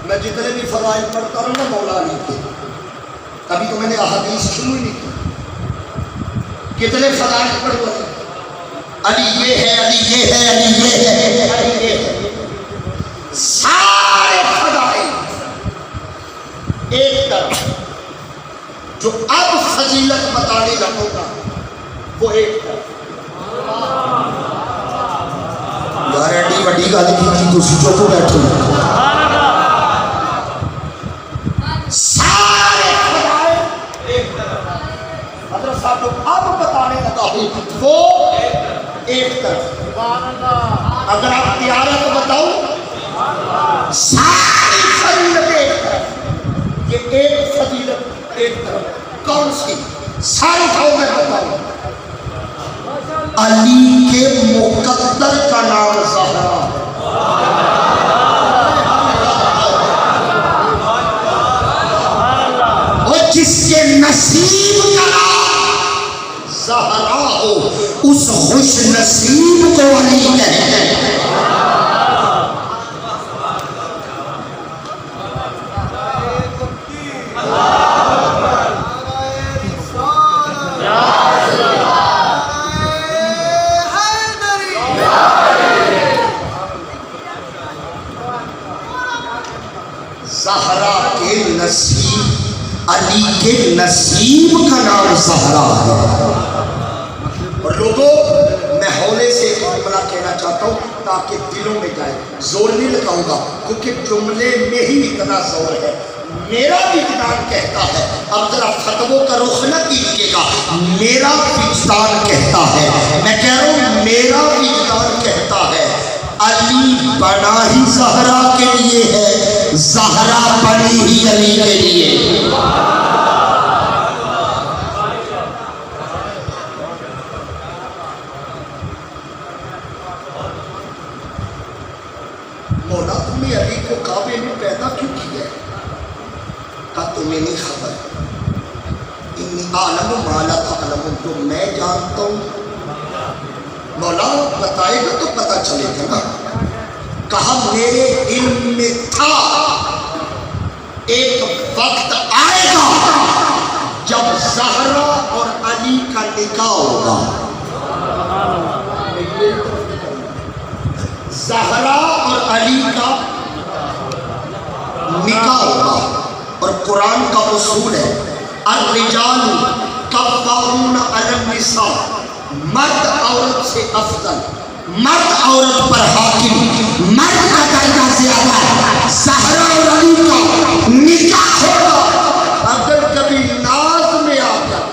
میں جتنے بھی فضائل پڑھتا ہوں نا مولا علی کے، کبھی تو میں نے احادیث شروع ہی نہیں کی، کتنے فضائل پڑھو، علی یہ ہے، علی یہ ہے، علی یہ ہے، علی یہ ہے، سارے فضائل ایک طرف، جو اب فضیلت بتانے لگوں گا وہ ایک طرف۔ یار ایڈی وڈی گل کی تسی چپ بیٹھے، سارے فضائل ایک طرف، حضرت صاحب جو اب بتانے لگا ہوں وہ ایک طرف۔ اگر آپ تیار ہیں تو بتاؤ، ساری فضیلت ایک طرف، یہ ایک فضیلت ایک طرف، کون سی؟ ساری کھاؤ میں بتاؤں، علی کے مقدر کا نام زہرا ہے، اور جس کے نصیب کا نام زہرا ہو اس خوش نصیب کو علی کہتے ہیں۔ زہرا کے نصیب، علی کے نصیب کا نام زہرا ہے۔ اور لوگوں میں ہولے سے ایک جملہ کہنا چاہتا ہوں تاکہ دلوں میں جائے، زور نہیں لگاؤں گا کیونکہ جملے میں ہی اتنا زور ہے۔ میرا وجدان کہتا ہے، اب ذرا فتووں کا رخ نہ کیجیے گا، میرا وجدان کہتا ہے، میں کہہ رہا ہوں میرا وجدان کہتا ہے، علی بنا ہی زہرا کے لیے ہے، زہرا بنی ہی علی کے لیے۔ مولا تم نے علی کو کعبے میں پیدا کیوں کیا ہے؟ کہا تمہیں نہیں خبر، انی عالم ما لا تعلمون، جو میں جانتا ہوں مولا بتائے گا تو پتہ چلے گا نا۔ کہا میرے علم میں تھا ایک وقت آئے گا جب زہرا اور علی کا نکاح ہوگا، زہرا اور علی کا نکاح ہوگا۔ اور قرآن کا اصول ہے الرجال قوامون علی النساء، مرد عورت سے افضل، مرد عورت پر حاکم، مرد کا درجہ زیادہ، زہرا اور علی کا نکاح ہوگا۔ اگر کبھی ناز میں آ جائے،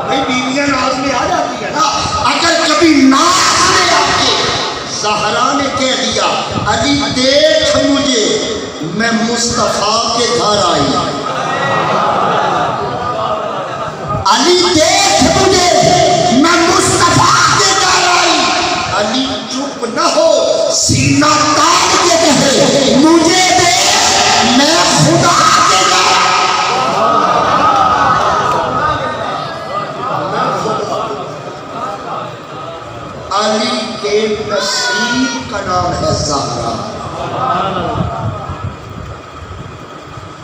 بھائی بیویاں ناز میں آ جاتی ہے نا، اگر کبھی ناز میں آ کے زہرا نے کہہ دیا علی دیکھ مجھے، میں مصطفیٰ کے گھر آئی، علی دیکھ مجھے، میں مصطفیٰ کے گھر آئی، علی چپ نہ ہو، سینہ تان کے کہے مجھے دیکھ، میں خدا کے گھر آئی۔ علی کے نصیب کا نام ہے زہرا۔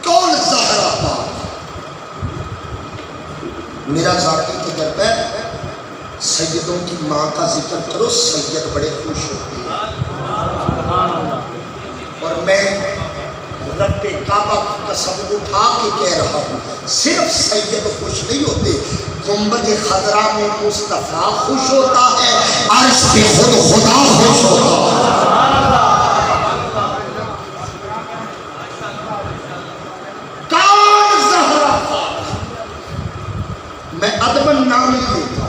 کون زہرا پاک؟ میرا ذاتی تجربہ، سیدوں کی ماں کا ذکر کرو، سید بڑے خوش ہوتے ہیں، اور میں رب کعبہ کی قسم اٹھا کے کہہ رہا ہوں، صرف سید خوش نہیں ہوتے، گنبد خضرا میں مصطفیٰ خوش ہوتا ہے، عرش پہ خود خدا خوش ہوتا ہے۔ کون زہرا پاک؟ میں ادباً نام نہیں لیتا،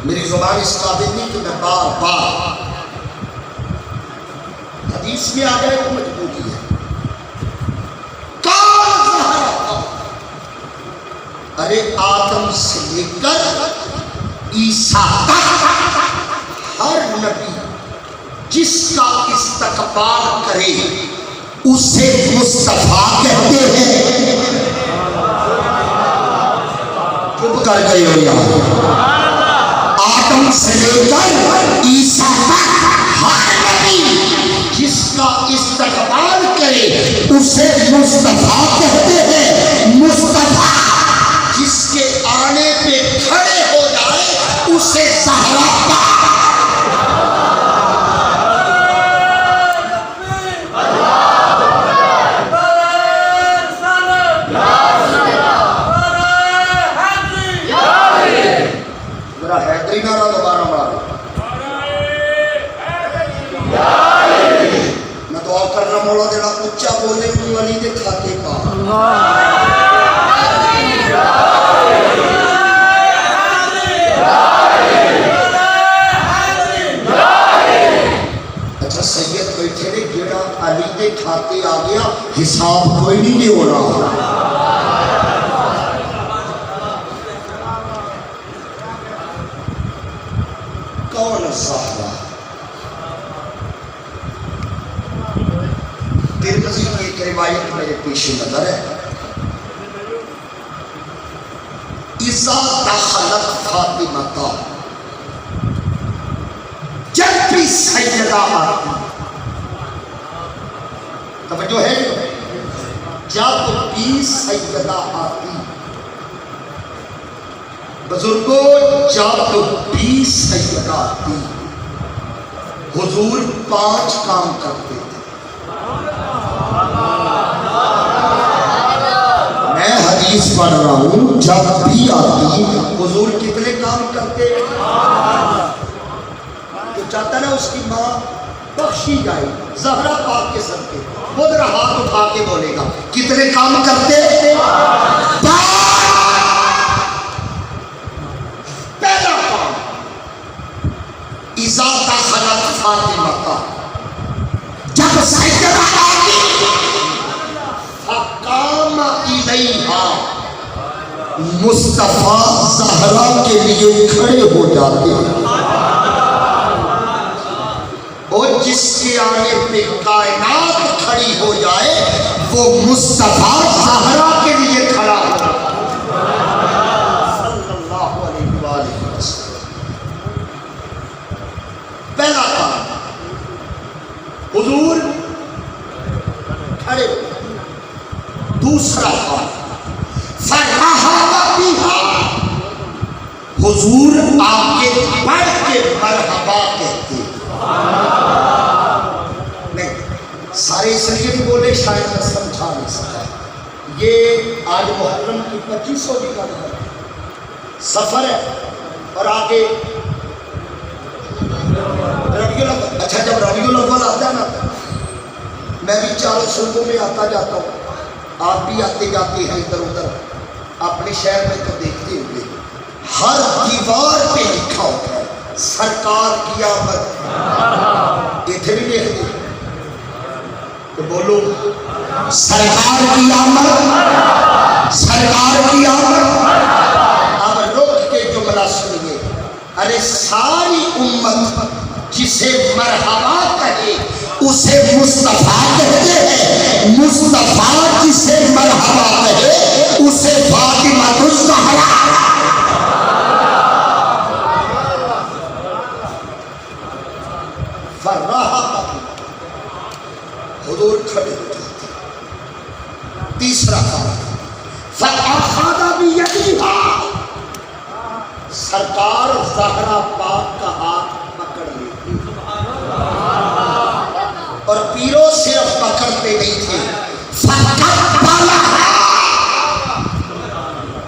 میری زبان اس قابل نہیں کہ میں بار بار حدیث میں آ جائے تو مجبوری ہے۔ کون زہرا پاک؟ ارے آدم سے لے کر عیسیٰ تک ہر نبی جس کا استقبال کرے اسے مصطفیٰ کہتے ہیں۔ چپ کر گئے ہو یار۔ آدم سے لے کر عیسیٰ تک ہر نبی جس کا استقبال کرے اسے مصطفیٰ کہتے ہیں۔ مصطفیٰ جس کے آنے پہ کھڑے ہو جائے اسے زہرا پاک۔ ذرا حیدری نعرہ دوبارہ مارو۔ میں دعا کر رہا مولا جڑا اچھا بولے تو علی دے کھاتے پا۔ اچھا سید بیٹھے نے جڑا علی دے کھاتے آ گیا، حساب کوئی نہیں ہو رہا۔ کون زہرا؟ ترمذی کی ایک روایت میرے پیش نظر ہے، اذا دخلت فاطمہ، جب بھی سیدہ آتی، توجہ ہے، جب بھی سیدہ آتی، بزرگوں جب بھی سیدہ آتی، حضور 5 کام کرتے تھے۔ میں حدیث پڑھ رہا ہوں، جب بھی آتی حضور کتنے کام کرتے؟ تو چاہتا نا اس کی ماں بخشی جائے، زہرا پاک کے سر پہ خود ہاتھ اٹھا کے بولے گا کتنے کام کرتے؟ پہلا کام، اذا دخلت فاطمہ، جب سیدہ آتی، فقام الیہا، مصطفیٰ زہرا کے لیے کھڑے ہو جاتے ہیں، اور جس کے آنے پہ کائنات کھڑی ہو جائے وہ مصطفیٰ زہرا کے لیے کھڑا ہو صلی اللہ علیہ وآلہ وسلم۔ پہلا کام، حضور کھڑے۔ دوسرا کام، فرحب بہا، حضور آگے بڑھ کے مرحبا کہتے۔ نہیں سارے اس لیے بھی بولے شاید میں سمجھا نہیں سکا، یہ آج محرم کی 2500 کی گل ہے، سفر ہے اور آگے ربیع الاول. اچھا جب ربیع الاول آتا ہے نا میں بھی چاروں صوبوں میں آتا جاتا ہوں، آپ بھی آتے جاتے ہیں ادھر ادھر، اپنے شہر میں تو دیکھتے ہوئے ہر دیوار پہ لکھا ہوتا ہے سرکار کی آمد. اتنے بھی دیکھتے تو بولو سرکار کی آمد، سرکار کی آمد. اب رک کے جملہ سنیے. ارے ساری امت جسے مرحبا کہے اسے مصطفیٰ کہتے ہیں، مصطفیٰ جسے مرحبا کہے اسے فاطمہ الزہرا. حضور کھڑے ہو جاتے. تیسرا کام فَأَخَذَ بِيَدِهَا، سرکار زہرا پاک کا ہاتھ پکڑ لیتے اور پیروں صرف پکڑتے نہیں تھے، فَقَبَّلَهَا،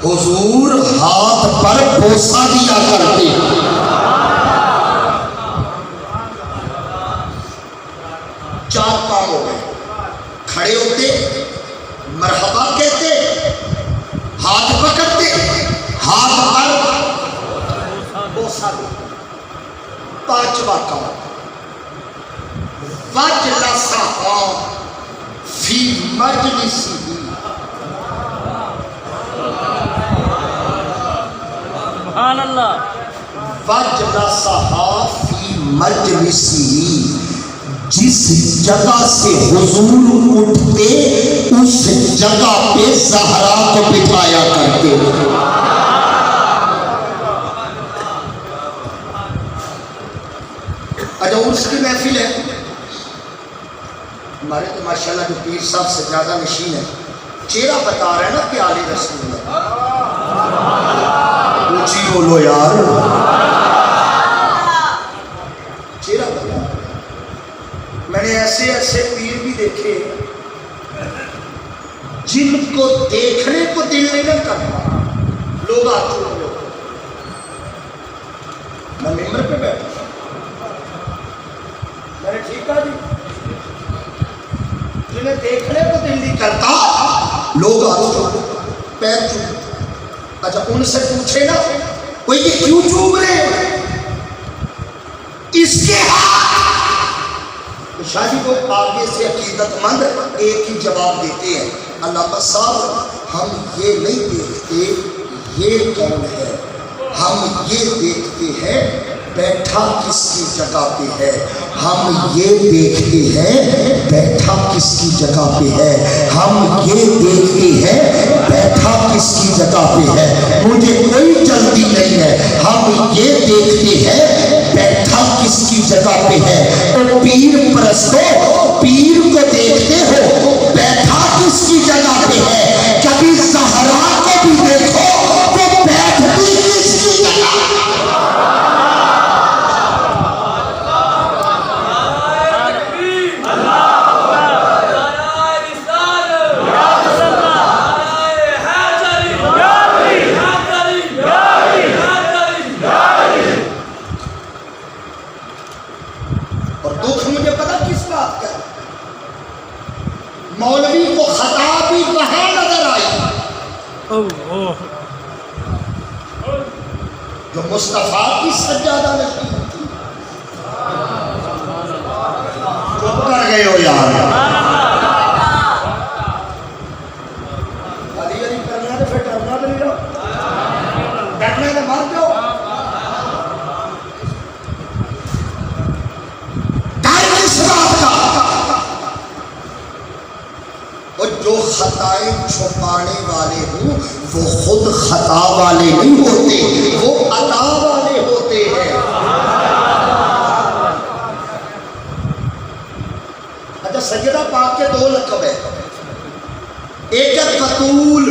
حضور ہاتھ پر بوسہ دیا کرتے. چار کام ہو گئے. کھڑے ہوتے، مرحبا کہتے، ہاتھ پکڑتے، ہاتھ پر بوسہ دیتے. پانچواں کام وَجْلَسَهَا فِي مَجْلِسِهِ، سبحان اللہ. وَجْلَسَهَا فِي مَجْلِسِهِ، جس جگہ سے حضور اٹھتے اس جگہ پہ زہرا کو بٹھایا کرتے. اچھا عرس کی محفل ہے ہمارے تو ماشاءاللہ جو پیر صاحب سے زیادہ نشین ہے، چہرہ بتا رہے ہیں نا کہ آل رسول اللہ. اونچی بولو یار، چہرہ بتا. میں نے ایسے ایسے پیر بھی دیکھے جن کو دیکھنے کو دل نہیں نہ کرتا. لوگ آتے ہیں، میں ممبر پہ بیٹھا، میں نے ٹھیک کہا جی، جنہیں دیکھنے کو دل نہیں کرتا لوگ آتے ہیں پیر چوم. اچھا ان سے پوچھے نا وہ یہ کیوں چوم رہے ہیں، اس کے شاہ جی کو آگے سے عقیدت مند ایک ہی جواب دیتے ہیں، علامہ صاحب ہم یہ نہیں دیکھتے یہ کون ہے، ہم یہ دیکھتے ہیں بیٹھا کس کی جگہ پہ ہے، ہم یہ دیکھتے ہیں بیٹھا کس کی جگہ پہ ہے، ہم یہ دیکھتے ہیں بیٹھا کس کی جگہ پہ ہے. مجھے کوئی جلدی نہیں ہے، ہم یہ دیکھتے ہیں بیٹھا کس کی جگہ پہ ہے. تو پیر پرستو پیر کو دیکھتے ہو بیٹھا کس کی جگہ پہ ہے، کبھی زہرا کو بھی دیکھو تو بیٹھتی کس کی جگہ. مولوی کو خطا بھی کہاں نظر آئی جو مصطفیٰ کی سجادہ نشین تھی. چپ کر گئے ہو یار. علی علی کرنا تو پھر ڈرنا تو نہیں رہو، ڈرنا تو مر جاؤ. ڈر کس بات کا؟ جو خطائیں چھپانے والے ہوں وہ خود خطا والے نہیں ہوتے، وہ عطا والے ہوتے ہیں. اچھا سجدہ پاک کے دو لقب ہے، ایک ہے بطول،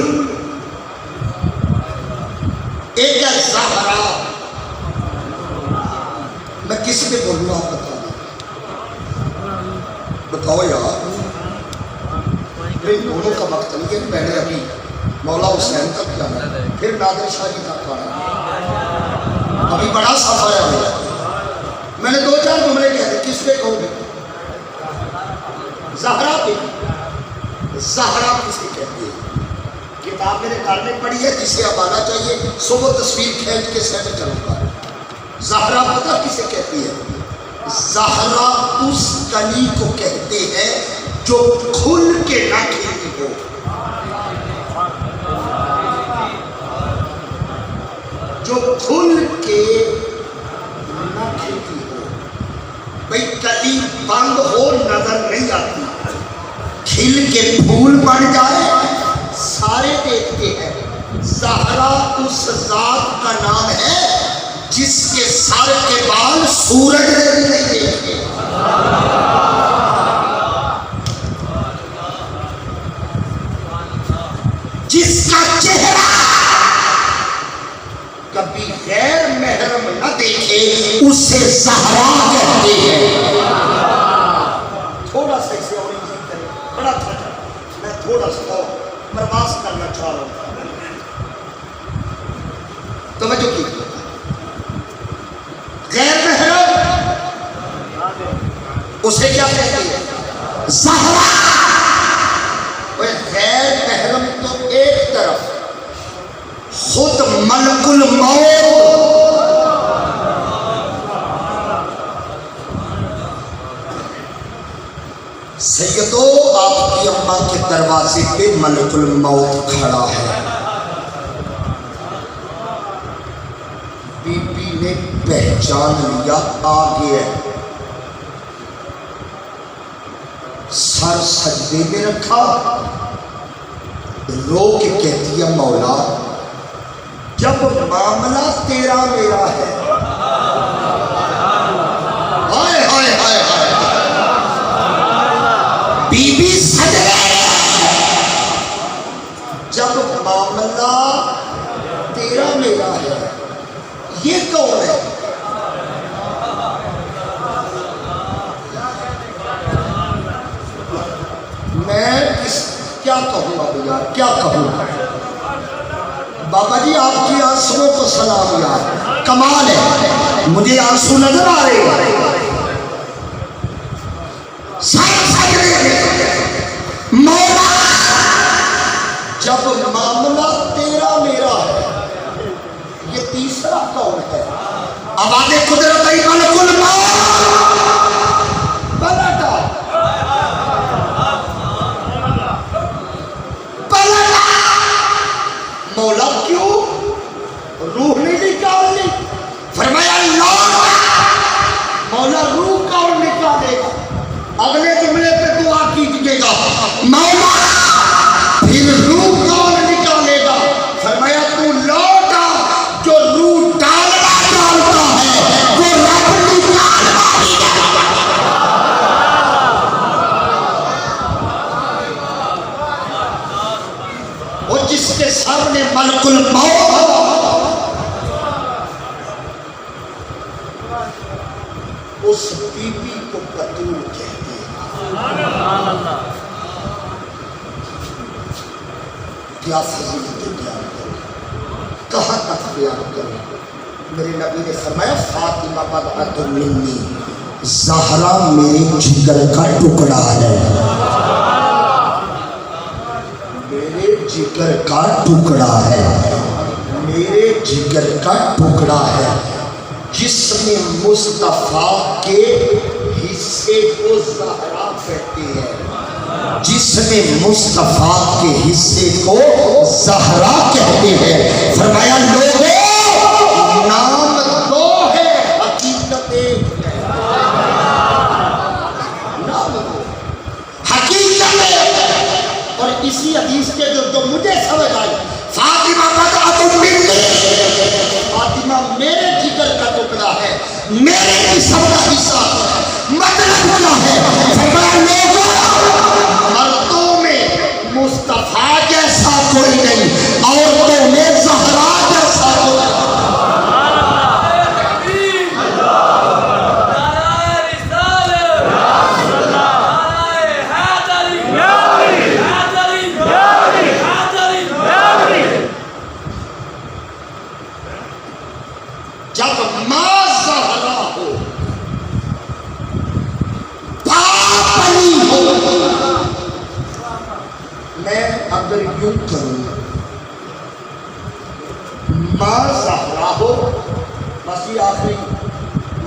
ایک ہے زہرا. میں کس پہ بولوں آپ بتاؤ یار. دونوں کا وقت نہیں ہے، میں نے ابھی مولا حسین تک جانا ہے، پھر نادر شاہ جی تک آنا ہے. ابھی بڑا سفر ہے میرا. میں نے 2-4 جملے کہہ دے. کس پہ کہوں گے؟ زہرا پہ. زہرا کسے کہتے ہیں؟ کتاب میرے گھر میں پڑھی ہے جسے اب آنا چاہیے. صبح تصویر کھینچ کے سینڈ کروں گا. زہرا پتہ کسے کہتی ہے؟ زہرا اس کلی کو کہتے ہیں جو کھل کے نہ کھلتی ہو. جو کھل کے نہ کھلتی ہو. بھئی کلی بند ہو نظر نہیں آتی. کھل کے پھول بن جائے سارے دیکھتے ہیں. زہرا اس ذات کا نام ہے جس کے سر کے بال سورج نے بھی نہیں دیکھے. جس کا چہرہ کبھی غیر محرم نہ دیکھے اسے زہرا کہتے ہیں. تھوڑا سا اسے اور ایزی کریں. بڑا تھا میں تھوڑا سا اور پرواز کرنا چاہ رہا ہوں. توجہ کیجیے. غیر محرم اسے کیا کہتے ہیں؟ زہرا. غیر محرم تو ایک طرف خود ملک الموت سیدو آپ کی اماں کے دروازے پہ ملک الموت کھڑا ہے. بی بی نے پہچان لیا آ گیا. سر سجدے میں رکھا رو کے کہتی ہے مولا جب معاملہ تیرا میرا ہے. ہائے ہائے ہائے ہائے. بی بی سجدے جب معاملہ تیرا میرا ہے. یہ کون ہے؟ میں کیا کہوں اب یار کیا کہوں. بابا جی آپ کی آنسوؤں کو سلام یار. کمال ہے. مجھے آنسو نظر آ رہے ہیں. مولا جب معاملہ تیرا میرا ہے. یہ تیسرا کون ہے؟ آواز قدرت ملک الموت پلٹا پلٹا. مولا کیوں؟ روح نہیں نکالنی. فرمایا لوٹ. مولا روح کون نکالے گا؟ اگلے جملے پہ دعا کیجیے گا مولا پھر روح کون نکالے گا؟ فرمایا تو لوٹا. جو روح ڈالنا ڈالتا ہے وہ رب نکالنا. وہ جس کے سر میں ملک الموت اس بی بی کو بطول کہتے ہیں. کیا فضیلت بیان کروں کہاں تک بیان کروں. میرے نبی نے فرمایا فاطمہ بضعۃ منی. زہرا میرے جگر کا ٹکڑا ہے. میرے جگر کا ٹکڑا ہے. میرے جگر کا ٹکڑا ہے. جسم مصطفیٰ کے حصے کو زہرا کہتے ہیں. جسم مصطفیٰ کے حصے کو زہرا کہتے ہیں. فرمایا لوگوں نام دو ہے حقیقت ایک ہے. نام دو حقیقت ایک ہے. اور اسی حدیث کے جو مجھے سمجھ آئی فاطمہ بضعۃ منی. فاطمہ میرے جگر کا ٹکڑا ہے. میرے جسم کا حصہ ہے. مطلب کیا ہے؟ فرمایا لوگوں مردوں میں مصطفیٰ جیسا کوئی نہیں. عورتوں میں زہرا جیسا کوئی نہیں. جب اگر یوں کروں ماں زہرا ہو، بس یہ آخری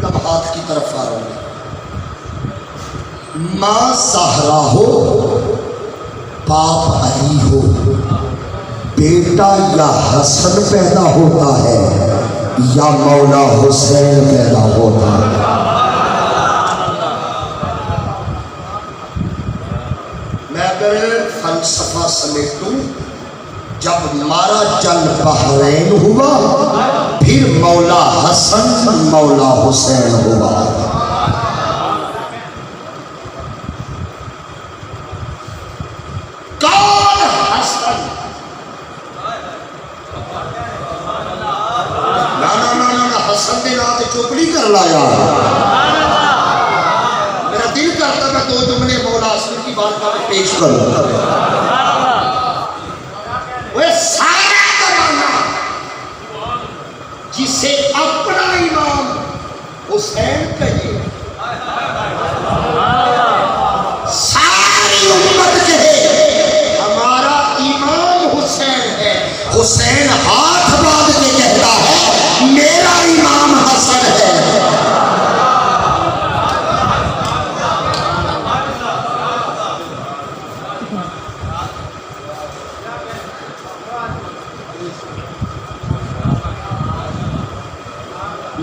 لمحات کی طرف آ رہا ہوں، ماں زہرا ہو، باپ علی ہو، بیٹا یا حسن پیدا ہوتا ہے یا مولا حسین پیدا ہوتا ہے۔ میں اگر فلسفہ سمیٹوں، جب مارا جل بحرین ہوا پھر مولا حسن مولا حسین ہوا۔ کون حسن؟ نا حسن دے نام تے چوپڑی کر لایا۔ میرا دل کرتا میں دو جملے مولا حسن کی بات کا پیش کروں۔ وہ سارا زمانہ جسے اپنا امام حسین کہے، ساری امت کہے ہمارا امام حسین ہے، حسین ہاتھ باندھ کے کہتا ہے میرا امام حسن ہے۔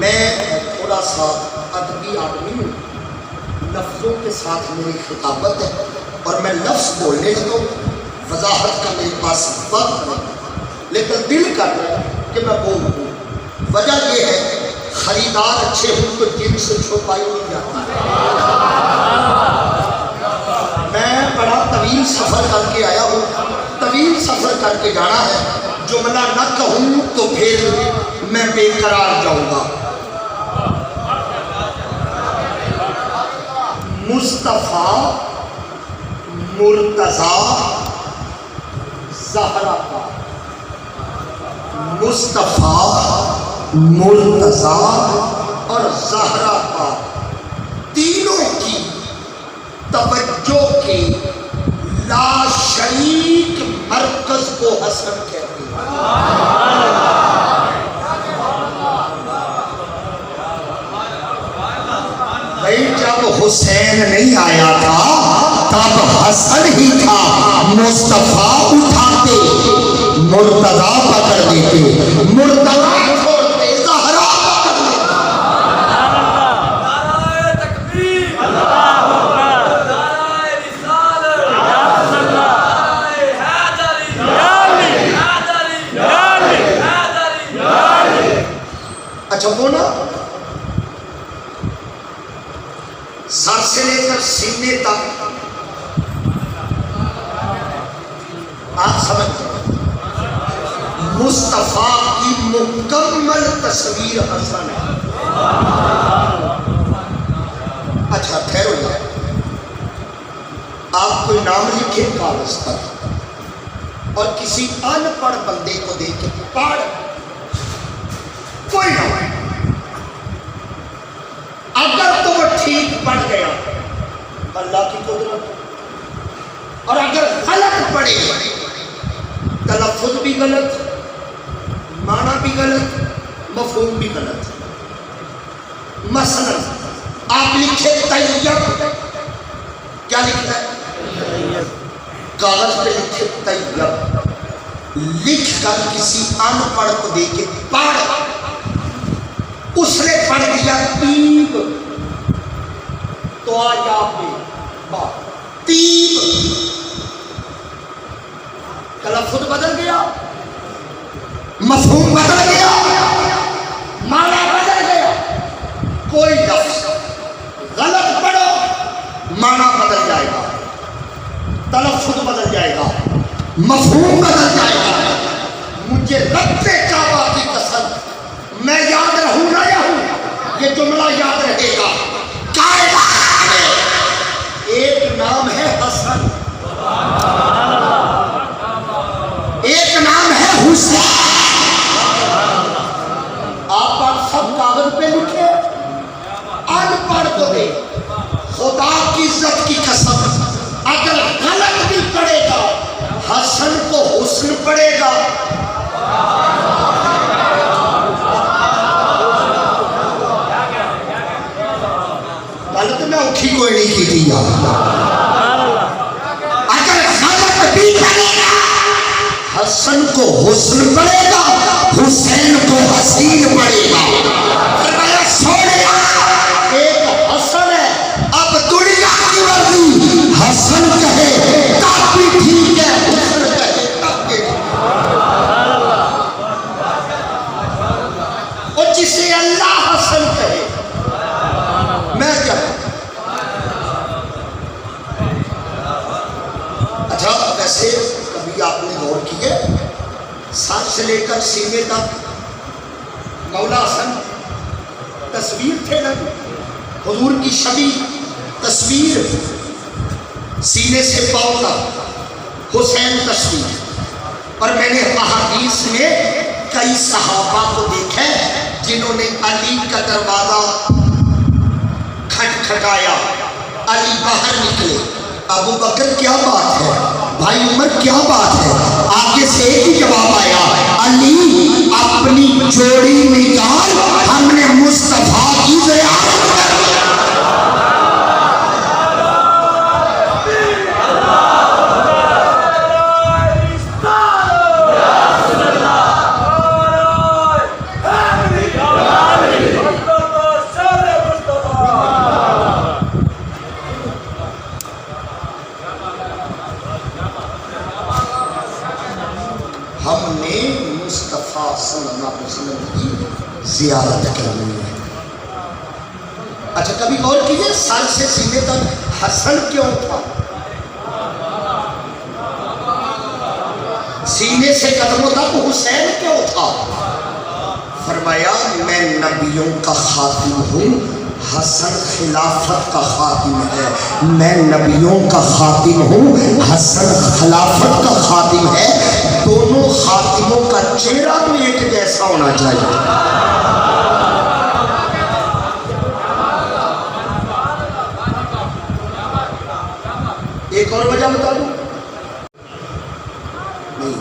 میں تھوڑا سا ادبی آدمی ہوں، لفظوں کے ساتھ میری خطابت ہے اور میں لفظ بولنے لگوں، وضاحت کا میرے پاس وقت نہیں، لیکن دل کر رہا ہے کہ میں بولوں۔ وجہ یہ ہے خریدار اچھے ہوں تو جن سے چھپائی نہیں جاتا۔ میں بڑا طویل سفر کر کے آیا ہوں، طویل سفر کر کے جانا ہے، جملہ نہ کہوں تو پھر میں بے قرار جاؤں گا۔ مصطفیٰ مرتضیٰ زہرا کا، مصطفیٰ مرتضیٰ اور زہرا کا تینوں کی توجہ کے لا شریک مرکز کو حسن کہتے ہیں۔ جب حسین نہیں آیا تھا تب حسن ہی تھا، مصطفیٰ اٹھاتے مرتضیٰ پکڑ دیتے، مرتضیٰ چھوڑتے زہرا پکڑ لیتے۔ نعرہ تکبیر، اللہ اکبر، نعرہ رسالت، نعرہ حیدری، حیدری۔ اچھا وہ نا سر سے لے کر سینے تک آپ سمجھتے ہیں مصطفیٰ کی مکمل تصویر حسن ہے۔ اچھا ٹھہرو جائے، آپ کوئی نام لکھے کاغذ پر اور کسی ان پڑھ بندے کو دیکھ کے پڑھ، کوئی نام ہے، اگر تو وہ ٹھیک پڑھ گیا اللہ کی قدرت، اور اگر غلط پڑھے تلفظ بھی غلط، معنی بھی غلط، مفہوم بھی غلط۔ مثلا آپ لکھے طیب، کیا لکھتا ہے؟ کاغذ پہ لکھے طیب، لکھ کر کسی ان پڑھ کو دے کے پڑھ، اس نے پڑھ دیا تیب، تو آیا پہ تیب، تلفظ بدل گیا، مفہوم بدل گیا، معنی بدل گیا۔ کوئی لفظ غلط پڑھو معنی بدل جائے گا، تلفظ بدل جائے گا، مفہوم بدل جائے گا۔ مجھے رب کعبہ کی قسم میں یاد رہوں نہ رہوں، یہ جملہ یاد رہے گا، کائنات میں ایک نام ہے حسن، ایک نام ہے حسین، حسن پڑے گا. گل تو میں اوکھی کوئی نہیں کی تھی یار. اگر غلط بھی کرے گا حسن کو حسن پڑے گا, حسین کو حسین پڑے گا. فرمایا سوڑیا ایک حسن ہے, اب دنیا کی مرضی حسن کہے تب بھی ٹھیک ہے, حسن کہے تب بھی ٹھیک ہے. اور جسے اللہ حسن کہے میں کیا. اچھا ویسے کبھی آپ نے غور کیے سر سے لے کر سینے تک مولا حسن تصویر تھے نا, حضور کی شبیہ تصویر, سینے سے پاؤں تک حسین تصویر. اور میں نے احادیث میں کئی صحابہ کو دیکھا جنہوں نے علی کا دروازہ کھٹکھٹایا, علی باہر نکلے, ابو بکر کیا بات ہے, بھائی عمر کیا بات ہے, آگے سے ایک ہی جواب آیا, علی اپنی جوڑی نکال, ہم نے مصطفیٰ کی زیارت کرنی. ہم نے مصطفیٰ صلی اللہ علیہ وسلم کی زیارت کرنی ہے. اچھا کبھی غور کیجئے سر سے سینے تک حسن کیوں تھا, سینے سے قدموں تک حسین کیوں تھا؟ فرمایا میں نبیوں کا خاتم ہوں, حسن خلافت کا خاتم ہے. میں نبیوں کا خاتم ہوں, حسن خلافت کا خاتم ہے. دونوں خاتموں کا چہرہ تو ایک جیسا ہونا چاہیے. ایک اور وجہ بتا دوں, نہیں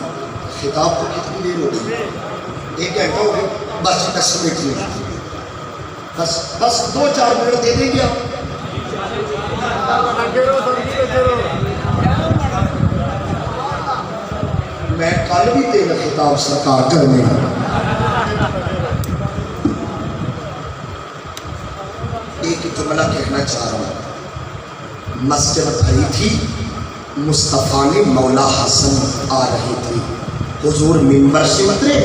خطاب کو کتنی دیر ہو گئی, 1 گھنٹہ ہو گیا, بس 10 منٹ میں بس 2-4 منٹ دے دیں گے آپ. میں کل بھی تیرا خطاب سرکار کرنے ایک جملہ کہنا چاہ رہا ہوں. مسجد بھری تھی, مصطفیٰ نے مولا حسن آ رہے تھے, حضور منبر سے اترے,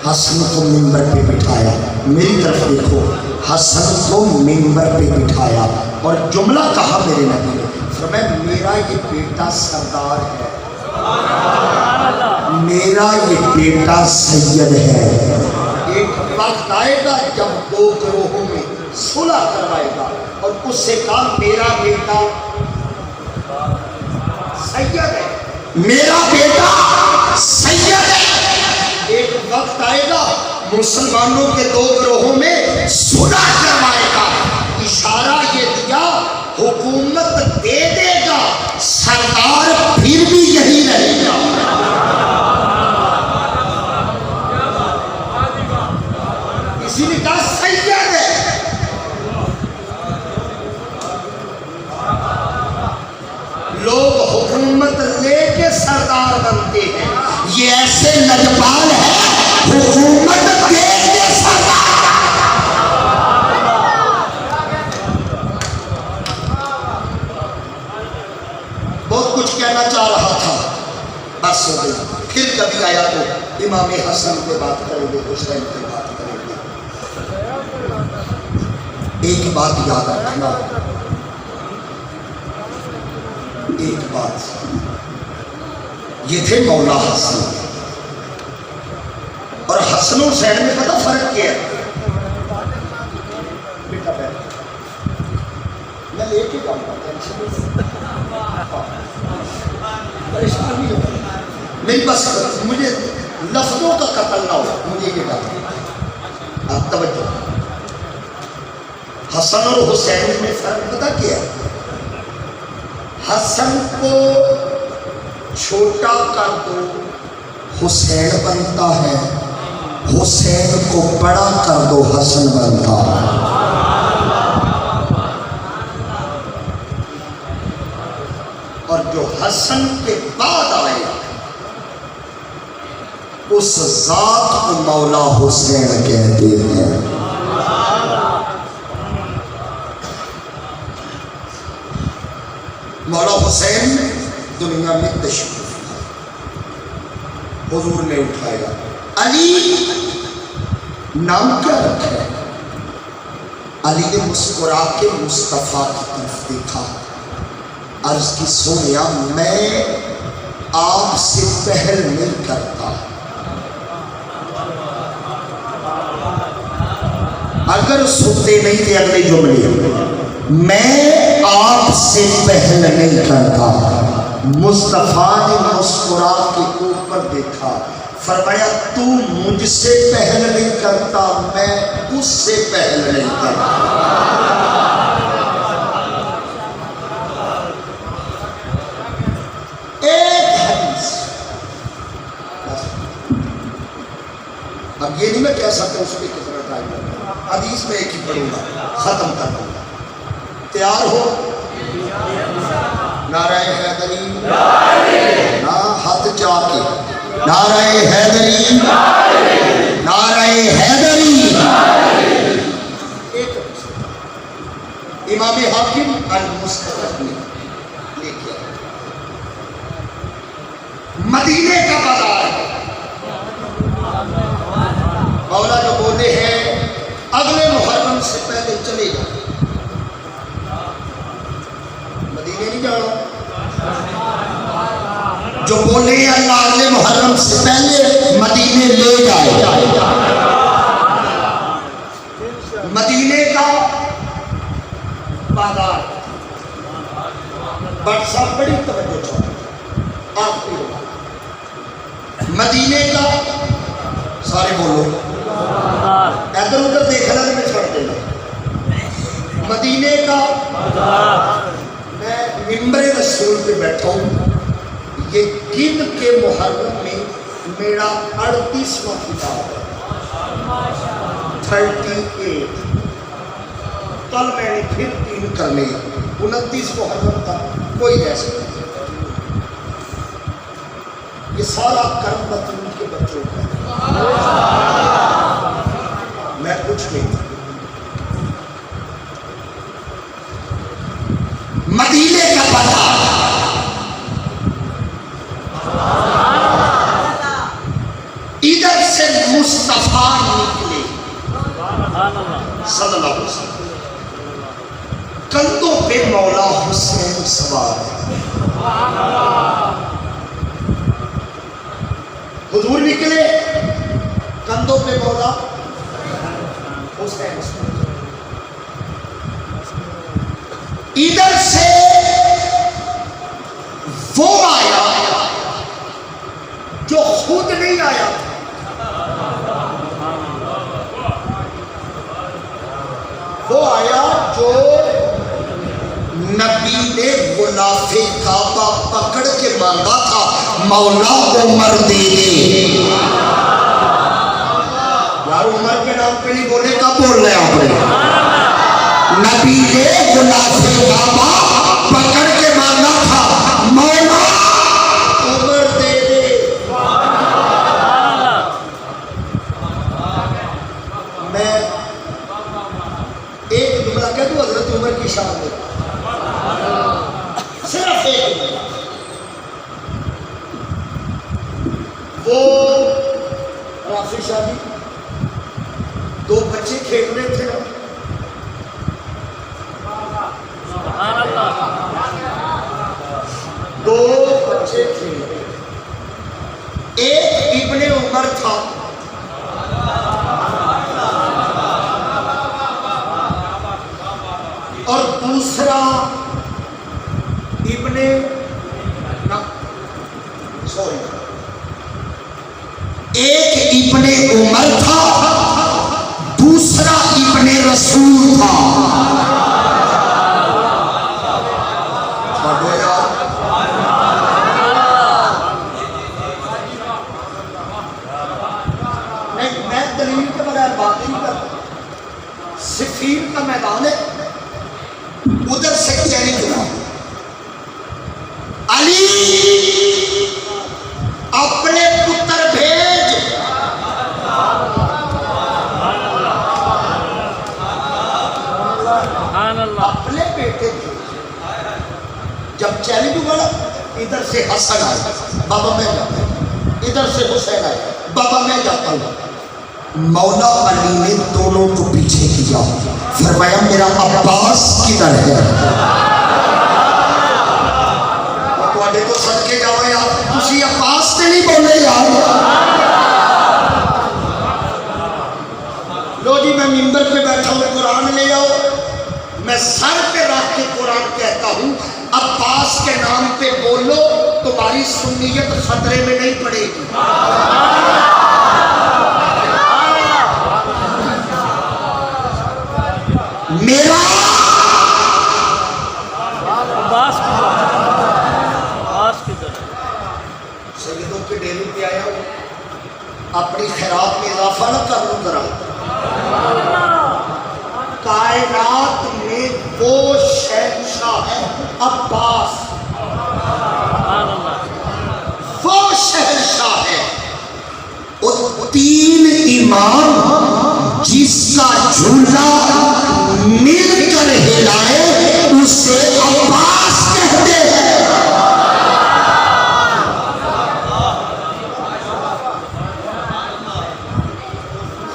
حسن کو منبر پہ بٹھایا. میری طرف دیکھو, حسن کو منبر پہ بٹھایا اور جملہ کہا میرے نبی نے, فرمایا میرا یہ بیٹا سردار ہے, میرا یہ بیٹا سید ہے. ایک وقت آئے گا جب 2 گروہوں میں صلح کروائے گا اور اس سے کہا میرا بیٹا سید ہے, میرا بیٹا سید ہے. ایک وقت آئے گا مسلمانوں کے 2 گروہوں میں صلح کروائے گا. اشارہ یہ دیا حکومت دے دے گا, سردار پھر بھی یہی رہے گا. اسی نے کہا سید ہے. لوگ حکومت لے کے سردار بنتے ہیں, یہ ایسے لجپال ہے حکومت دے کے سردار. بہت کچھ کہنا چاہ رہا تھا, بس ہو گئی. پھر کبھی آیا تو امام حسن پہ بات کریں گے, حسین پہ بات کریں گے. ایک بات یاد رکھنا, ایک بات, یہ تھے مولا حسن اور حسن و حسین میں پتہ فرق کیا ہے؟ میں لے کے جاؤں گا, پریشان نہیں ہوگا. نہیں بس مجھے لفظوں کا قتل نہ ہو, مجھے یہ بات آپ توجہ. حسن اور حسین میں فرق پتہ کیا ہے؟ حسن کو چھوٹا کر دو, حسین بنتا ہے، حسین کو بڑا کر دو حسن بنتا ہے۔ اور جو حسن کے بعد آئے اس ذات کو مولا حسین کہتے ہیں۔ مولا حسین دنیا میں تشریف لائے، حضور نے اٹھایا، علی نام کیا رکھا ہے؟ علی نے مسکرا کے مصطفیٰ کی طرف دیکھا، عرض کی سونیا میں آپ سے پہل نہیں کرتا، اگر سنتے نہیں تھے اگلے جملے، میں آپ سے پہل نہیں کرتا۔ مصطفیٰ نے مسکرا کے اوپر دیکھا، فرمایا تو مجھ سے پہل نہیں کرتا، میں اس سے پہل نہیں کرتا۔ ایک حدیث، اب یہ نہیں میں کہہ سکتا اس میں کتنا ٹائم لگتا، حدیث میں ایک ہی پڑھوں گا، ختم کر دوں گا۔ تیار ہو؟ نعرہ حیدری، نہ ہاتھ جا کے، نعرہ حیدری، نعرہ حیدری۔ ایک امام حاکم المستدرک نے لے کے مدینے کا بازار ہے، مولا جو بولے ہیں اگلے محرم سے پہلے چلے جائیں، مدینے نہیں جانا، جو بولے اللہ اگلے محرم سے پہلے مدینے لے جائے۔ مدینے کا بازار، بٹ سب بڑی توجہ چاہتے آپ کو، مدینے کا، سارے بولو، ادھر ادھر دیکھنا نہیں میں چھوڑ دینا، مدینے کا میں ممبر رسول پہ بیٹھا ہوں، یہ گن کے محرم میں میرا 38واں خطاب ہے، 38۔ کل میں نے پھر 3 کرنے، 29 محرم تک کوئی رہ سکتا، یہ سارا کرم بطول کے بچوں کا ہے، میں کچھ نہیں۔ مدینے کا بازار، ادھر سے مصطفیٰ نکلے صلی اللہ علیہ وسلم، کندھوں پہ مولا حسین سوار، حضور نکلے، کندھوں پہ مولا حسین سوار، ادھر سے وہ آیا جو خود نہیں آیا، وہ آیا جو نبی نے غلاف کعبہ پکڑ کے مانگا تھا، مولا عمر دے دے۔ یار عمر کے نام پہ نہیں بولے، کب بول رہے آپ نے؟ نبی نے غلاف کعبہ پکڑ کے مانگا تھا، مولا عمر دے دے۔ میں ایک جملہ کہہ دوں حضرت عمر کی شان میں، صرف ایک جملہ، وہ رافی شادی 2 بچے کھیل رہے تھے، دو بچے تھے، ایک ابن عمر تھا، اور دوسرا ابن ایک ابن عمر تھا، دوسرا ابن رسول تھا۔ باقی کا صفین کا میدان ہے، ادھر سے چیلنج ہوا علی اپنے پتر بھیج، اپنے بیٹے بھیج۔ جب چیلنج ہوا نا، ادھر سے حسن آئے بابا میں جاتا ہوں، ادھر سے حسین آئے بابا میں جاتا ہوں۔ مولا علی نے دونوں کو پیچھے کیا، فرمایا میرا عباس کدھر ہے؟ تواڈے تو صدقے جاؤ یار، تسی عباس تے نہیں بولے یار۔ لو جی میں منبر پہ بیٹھا ہوں، قرآن لے آؤ، میں سر پہ رکھ کے قرآن کہتا ہوں عباس کے نام پہ بولو، تمہاری سنیت خطرے میں نہیں پڑے گی۔ میرا سیدوں کے ڈیرے پہ آیا ہوں، اپنی خیرات میں اضافہ نہ کر لوں ذرا۔ کائنات میں وہ شہنشاہ ہے عباس، وہ شہنشاہ ہے، وہ تین امام جس کا جھولا مل کر ہلائے اسے عباس کہتے ہیں۔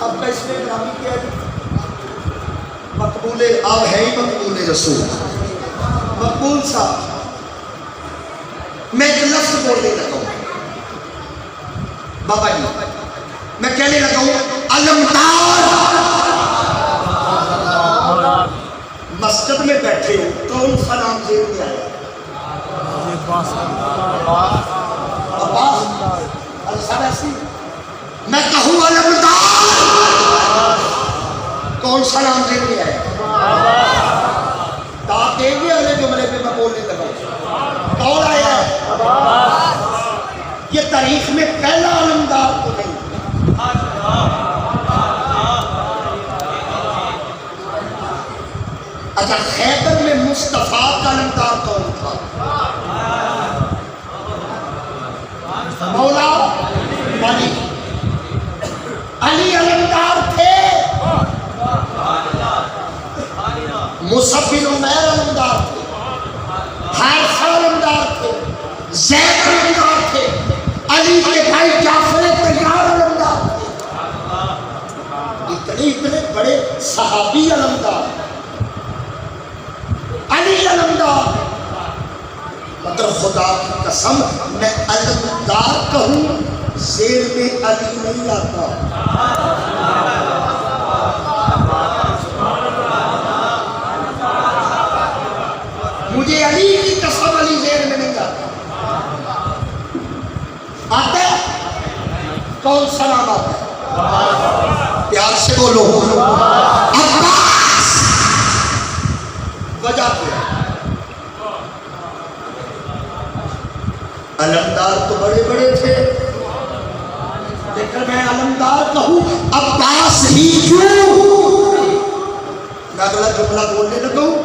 اب اس میں گرامی کیا ہے؟ مقبول اب ہے ہی مقبول رسول، مقبول صاحب۔ میں ایک لفظ بولنے لگا ہوں بابا جی، میں کہنے لگا ہوں علمدار۔ مسجد میں بیٹھے ہو، کون سا نام دے دیا ہے؟ عباس۔ سب ایسی میں کہوں علمدار، کون سا نام دے دیا ہے؟ داد دیں گے اگلے جملے پہ میں بولنے لگا ہوں۔ کون آیا ہے؟ یہ تاریخ میں پہلا علمدار تو نہیں۔ اچھا خیبر میں مصطفیٰ کا علمدار کون تھا؟ مولا علی۔ علی علمدار تھے، مصعب بن عمیر علمدار تھے، حارثہ علمدار تھے، زید علمدار تھے، علی کے بھائی جعفر طیار علمدار تھے، اتنے بڑے صحابی علمدار، علی علمدار۔ مگر خدا کی قسم میں علمدار کہوں زیر میں علی نہیں آتا۔ مجھے علی کی قسم علی زیر میں نہیں آتا۔ آتا ہے؟ کون سا نام آتا ہے؟ پیار سے بولو عباس۔ وجہ کیا؟ علمدار تو بڑے بڑے تھے، لیکن میں علمدار کہوں عباس ہی کیوں؟ میں اگلا جملہ بولنے لگا ہوں،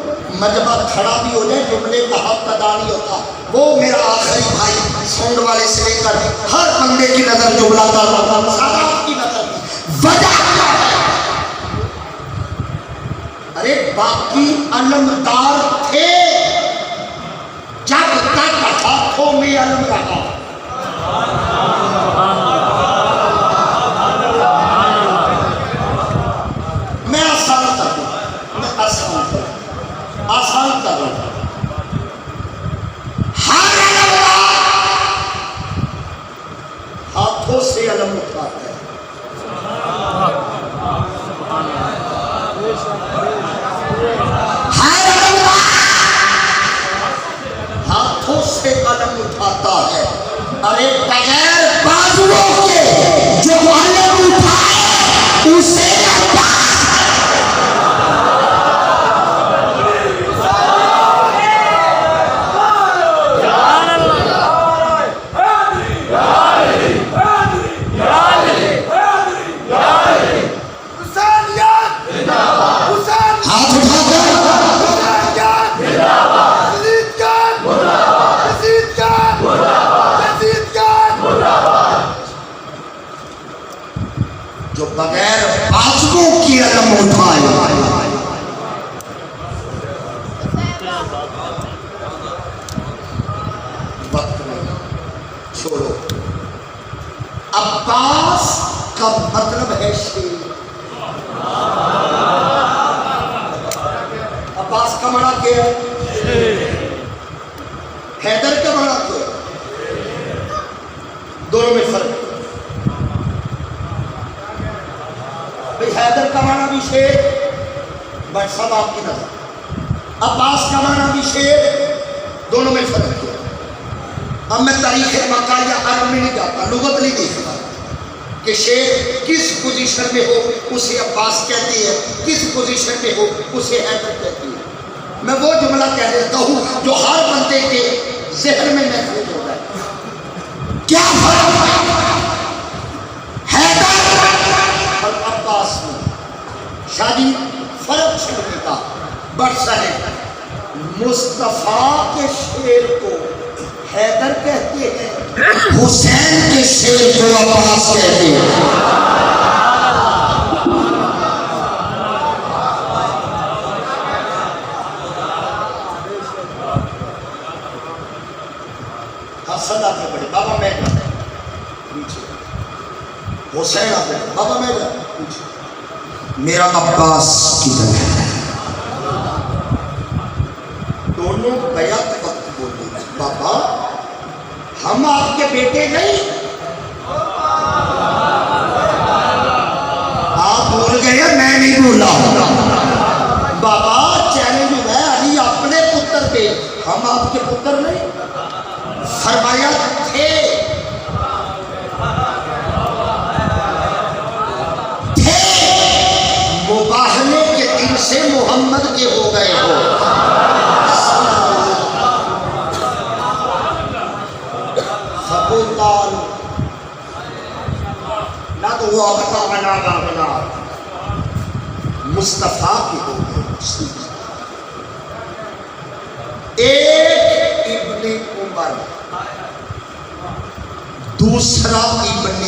مجمع کھڑا بھی ہو جائے جملے کا حق ادا نہیں ہوتا۔ وہ میرا آخری بھائی سونڈ والے سے لے کر ہر بندے کی نظر جملہ دار سادات کی نظر وجہ کیا ہے؟ ارے باقی علمدار تھے جب تک ہاتھوں میں علم رہا۔ میں آسان کر دوں، آسان کر رہا ہوں۔ ہر علمدار ہاتھوں سے علم اٹھاتا ہے، ہر علمدار ہاتھوں سے علم اٹھاتا ہے۔ ارے بغیر بازوؤں کیا ہے؟ حیدر کا معنی کیا ہے؟ دونوں میں فرق ہے بھئی حیدر کا معنی بھی شیر، بٹ سب آپ کی نظر، عباس کا معنی بھی شیر، دونوں میں فرق ہے۔ اب میں تاریخ مکہ یا عرب میں نہیں جاتا، لغت نہیں دیکھتا کہ شیر کس پوزیشن میں ہو اسے عباس کہتی ہے، کس پوزیشن میں ہو اسے حیدر کہتی ہے۔ میں وہ جملہ کہہ دیتا ہوں جو ہر بندے کے ذہن میں محفوظ ہوتا ہے۔ کیا فرق ہے حیدر اور عباس میں؟ شادی فرق چھوڑنے کا بٹ صحیح، مصطفیٰ کے شیر کو حیدر کہتے ہیں، حسین کے شیر کو عباس کہتے ہیں۔ حسن آگے بڑھے، بابا میں جاتا ہے پیچھے، حسین آگے بڑھے، بابا میں جاتا ہے پیچھے، میرا عباس کدھر ہے؟ دونوں بیعت وقت بولے بابا ہم آپ کے بیٹے نہیں، آپ بول گئے میں نہیں بولا، بابا چیلنج ہے علی اپنے پتر پہ، ہم آپ کے پتر نہیں، فرمایا تھے مباہلے کے دن سے محمد کے ہو گئے ہو۔ سبوتال نہ تو وہ آبتا بنا مصطفیٰ کے ہو گئے۔ ایک ابن عمر، دوسرا ابن